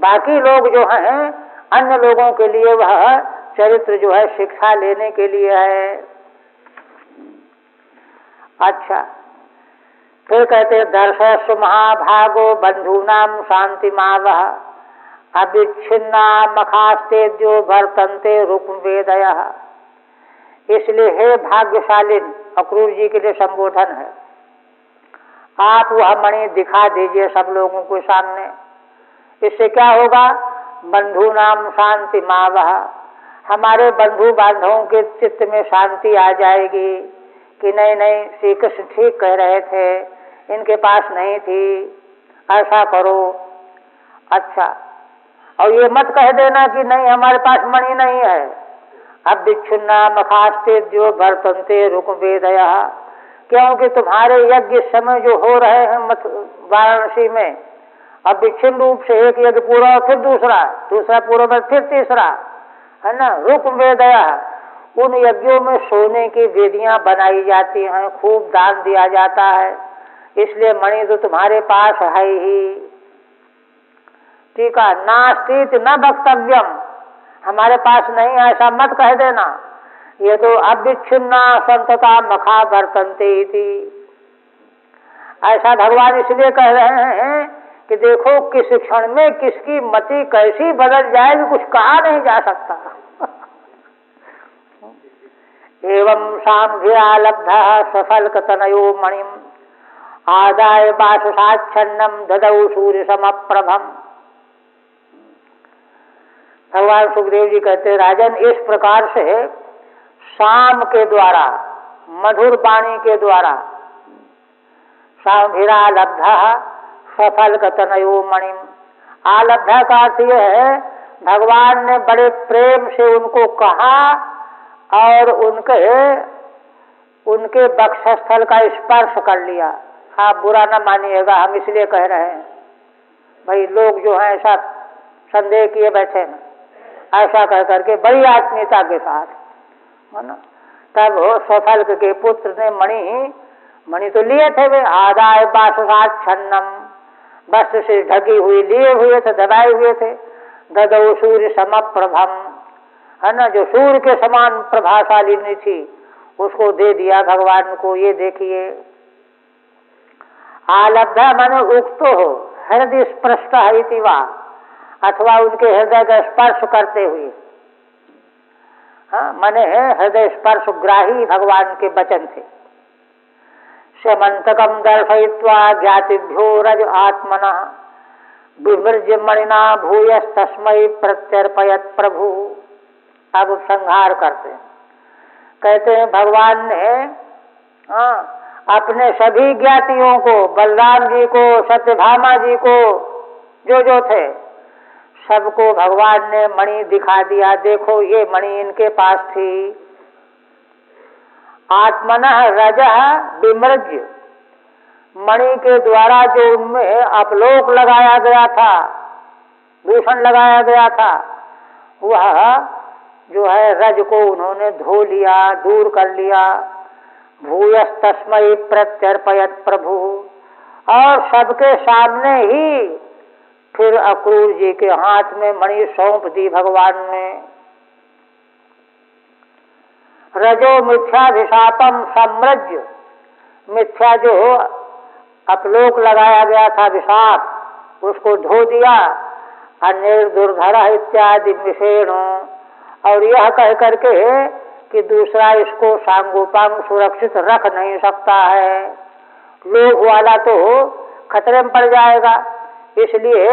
बाकी लोग जो हैं, अन्य लोगों के लिए वह चरित्र जो है शिक्षा लेने के लिए है। अच्छा, फिर कहते दर्शस्व महाभागो बंधूनाम शांतिमावह अविच्छिन्ना मखास्तेद्यो वर्तन्ते रुक्मवेदयः। इसलिए हे भाग्यशालीन, अक्रूर जी के लिए संबोधन है, आप वह मणि दिखा दीजिए सब लोगों के सामने। इससे क्या होगा, बंधु नाम शांति मावह, हमारे बंधु बांधवों के चित्त में शांति आ जाएगी कि नहीं नहीं श्री कृष्ण ठीक कह रहे थे, इनके पास नहीं थी, ऐसा करो। अच्छा, और ये मत कह देना कि नहीं हमारे पास मणि नहीं है। अब विच्छिन्ना मखास्ते जो वर्तन्ते रुक्मवेदयः, क्योंकि तुम्हारे यज्ञ समय जो हो रहे हैं वाराणसी में, अब विच्छिन्न रूप से एक यज्ञ पूरा फिर दूसरा पूरा में फिर तीसरा, है ना। रुक्मवेदयः, उन यज्ञों में सोने की वेदियां बनाई जाती हैं, खूब दान दिया जाता है, इसलिए मणि तो तुम्हारे पास है ही। ठीक है, नास्ति न वक्तव्यम, हमारे पास नहीं, ऐसा मत कह देना। ये तो अविच्छिन्ना संतता मखा वर्तन्ते इति, ऐसा भगवान इसलिए कह रहे हैं कि देखो किस क्षण में किसकी मति कैसी बदल जाएगी, कुछ कहा नहीं जा सकता। एवं सांभ्यालब्धः सफलकतनयो मणिम आदाय बाससाच्छन्नम ददौ सूर्य समप्रभम। भगवान सुखदेव जी कहते राजन, इस प्रकार से शाम के द्वारा, मधुर वाणी के द्वारा, सांभिरालब्धः सफलकतनयो मणिम, आलब्धा का अर्थ यह है भगवान ने बड़े प्रेम से उनको कहा और उनके उनके वक्षस्थल का स्पर्श कर लिया। आप बुरा न मानिएगा, हम इसलिए कह रहे हैं, भाई लोग जो है ऐसा संदेह किए बैठे हैं, ऐसा कह करके बड़ी आत्मीयता के साथ, है ना। तब स्वफल्क के पुत्र ने मणि तो लिए थे वे, आदाय बासुरात छन्नम, वस्त्र से ढकी हुई लिए हुए थे, दबाए हुए थे। ददौ सूर्य समप्रभम, है ना, जो सूर्य के समान प्रभाशालिनी थी, उसको दे दिया भगवान को। ये देखिए, आलब्धा माने उक्तो हो, हृदय स्पृष्ट है वा, अथवा उनके हृदय का स्पर्श करते हुए, हाँ माने हृदय स्पर्श ग्राही भगवान के वचन थे। समंतकम दर्शयित्वा ज्ञातिभ्यो रज आत्मनः विमृज्य मणिना भूयस तस्मै प्रत्यर्पयत प्रभु। अब संहार करते हैं, कहते हैं भगवान ने अपने सभी ज्ञातियों को, बलराम जी को, सत्यभामा जी को, जो थे सबको भगवान ने मणि दिखा दिया। देखो ये मणि इनके पास थी। आत्मनः रजः विमृज्य, मणि के द्वारा जो उनमें अपलोक लगाया गया था, भूषण लगाया गया था, वह जो है रज को उन्होंने धो लिया, दूर कर लिया। भूयस तस्मै प्रत्यर्पयत प्रभु, और सबके सामने ही फिर अक्रूर जी के हाथ में मणि सौंप दी भगवान ने। रजो मिथ्याभिशापम सम्रज्य, मिथ्या जो अपलोक लगाया गया था विशाप, उसको धो दिया। अन्य दुर्धर इत्यादि विषेणो, और यह कह करके कि दूसरा इसको सांगोपांग सुरक्षित रख नहीं सकता है, लोभ वाला तो खतरे में पड़ जाएगा। इसलिए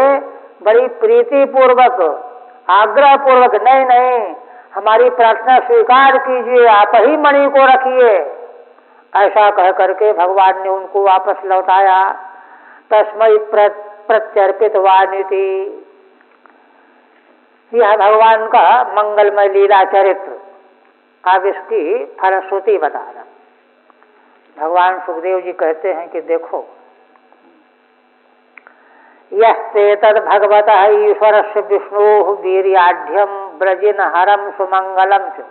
बड़ी प्रीति पूर्वक, आग्रह पूर्वक, नहीं हमारी प्रार्थना स्वीकार कीजिए, आप ही मणि को रखिए, ऐसा कह करके भगवान ने उनको वापस लौटाया। तस्मै प्रत्यर्पित वानिति, यह भगवान का मंगलमय लीला चरित्र। अब इसकी फलश्रुति बता रहा। भगवान सुखदेव जी कहते हैं कि देखो, यस्ते तद भगवतः ईश्वरस्य विष्णोः वीर्याढ्यम ब्रजिन हरम सुमंगलम च।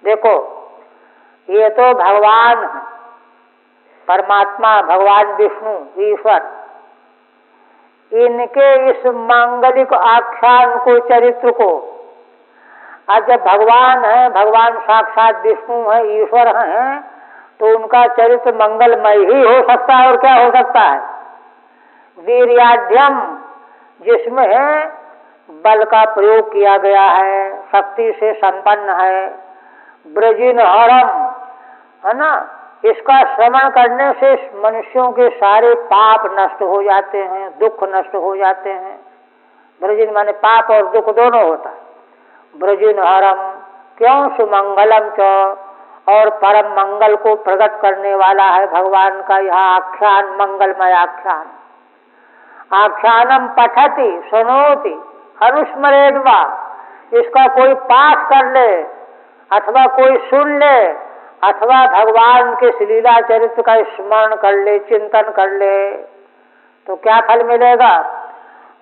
देखो, ये तो भगवान है, परमात्मा भगवान विष्णु ईश्वर, इनके इस मांगलिक आख्यान को, चरित्र को, आज जब भगवान है, भगवान साक्षात विष्णु है, ईश्वर हैं, तो उनका चरित्र मंगलमय ही हो सकता है। और क्या हो सकता है? वीर्याढ्यम, जिसमें बल का प्रयोग किया गया है, शक्ति से संपन्न है। ब्रजिन हरम, है ना, इसका श्रवण करने से मनुष्यों के सारे पाप नष्ट हो जाते हैं, दुख नष्ट हो जाते हैं। ब्रजिन माने पाप और दुख दोनों होता है। ब्रजिन हरम, क्यों? सुमंगलम च, और परम मंगल को प्रकट करने वाला है भगवान का यह आख्यान, मंगलमय आख्यान। आख्यानम पठति सुनोति अनुस्मरेद्वा, इसका कोई पाठ कर ले, अथवा कोई सुन ले, अथवा भगवान के लीला चरित्र का स्मरण कर ले, चिंतन कर ले, तो क्या फल मिलेगा?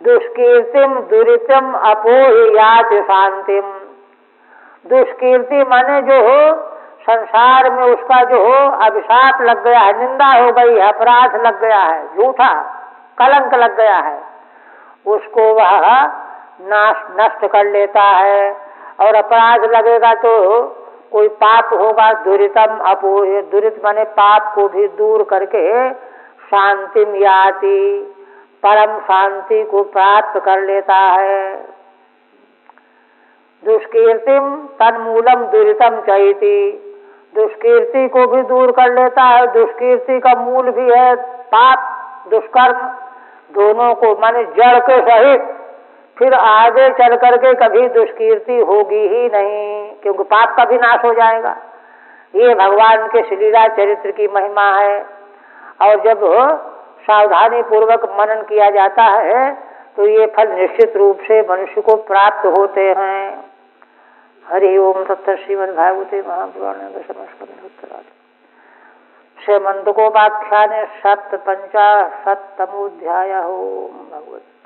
दुष्कीर्तिम दुरितम अपोहि याति शांतिम। दुष्कीर्ति माने जो हो, संसार में उसका जो हो अभिशाप लग गया है, निंदा हो गई है, अपराध लग गया है, झूठा कलंक लग गया है, उसको वह नष्ट कर लेता है। और अपराध लगेगा तो कोई पाप होगा, दुरितम अपोहि, दुरित माने पाप को भी दूर करके शांतिम याति, परम शांति को प्राप्त कर लेता है। दुष्कीर्तिम तन्मूलम दुरितम चैति, दुष्कीर्ति को भी दूर कर लेता है। दुष्कीर्ति का मूल भी है पाप, दुष्कर्म, दोनों को माने जड़ के सहित। फिर आगे चल करके कभी दुष्कीर्ति होगी ही नहीं, क्योंकि पाप का भी नाश हो जाएगा। ये भगवान के लीला चरित्र की महिमा है। और जब सावधानी पूर्वक मनन किया जाता है तो ये फल निश्चित रूप से मनुष्य को प्राप्त होते हैं। हरि ओम तत्त श्रीमद्भागवते महापुराणे दशमस्कंधोत्तरार्ध श्रीमन्तकोपाख्याने 7पंचाशत्तमोऽध्यायः। ओम भगवते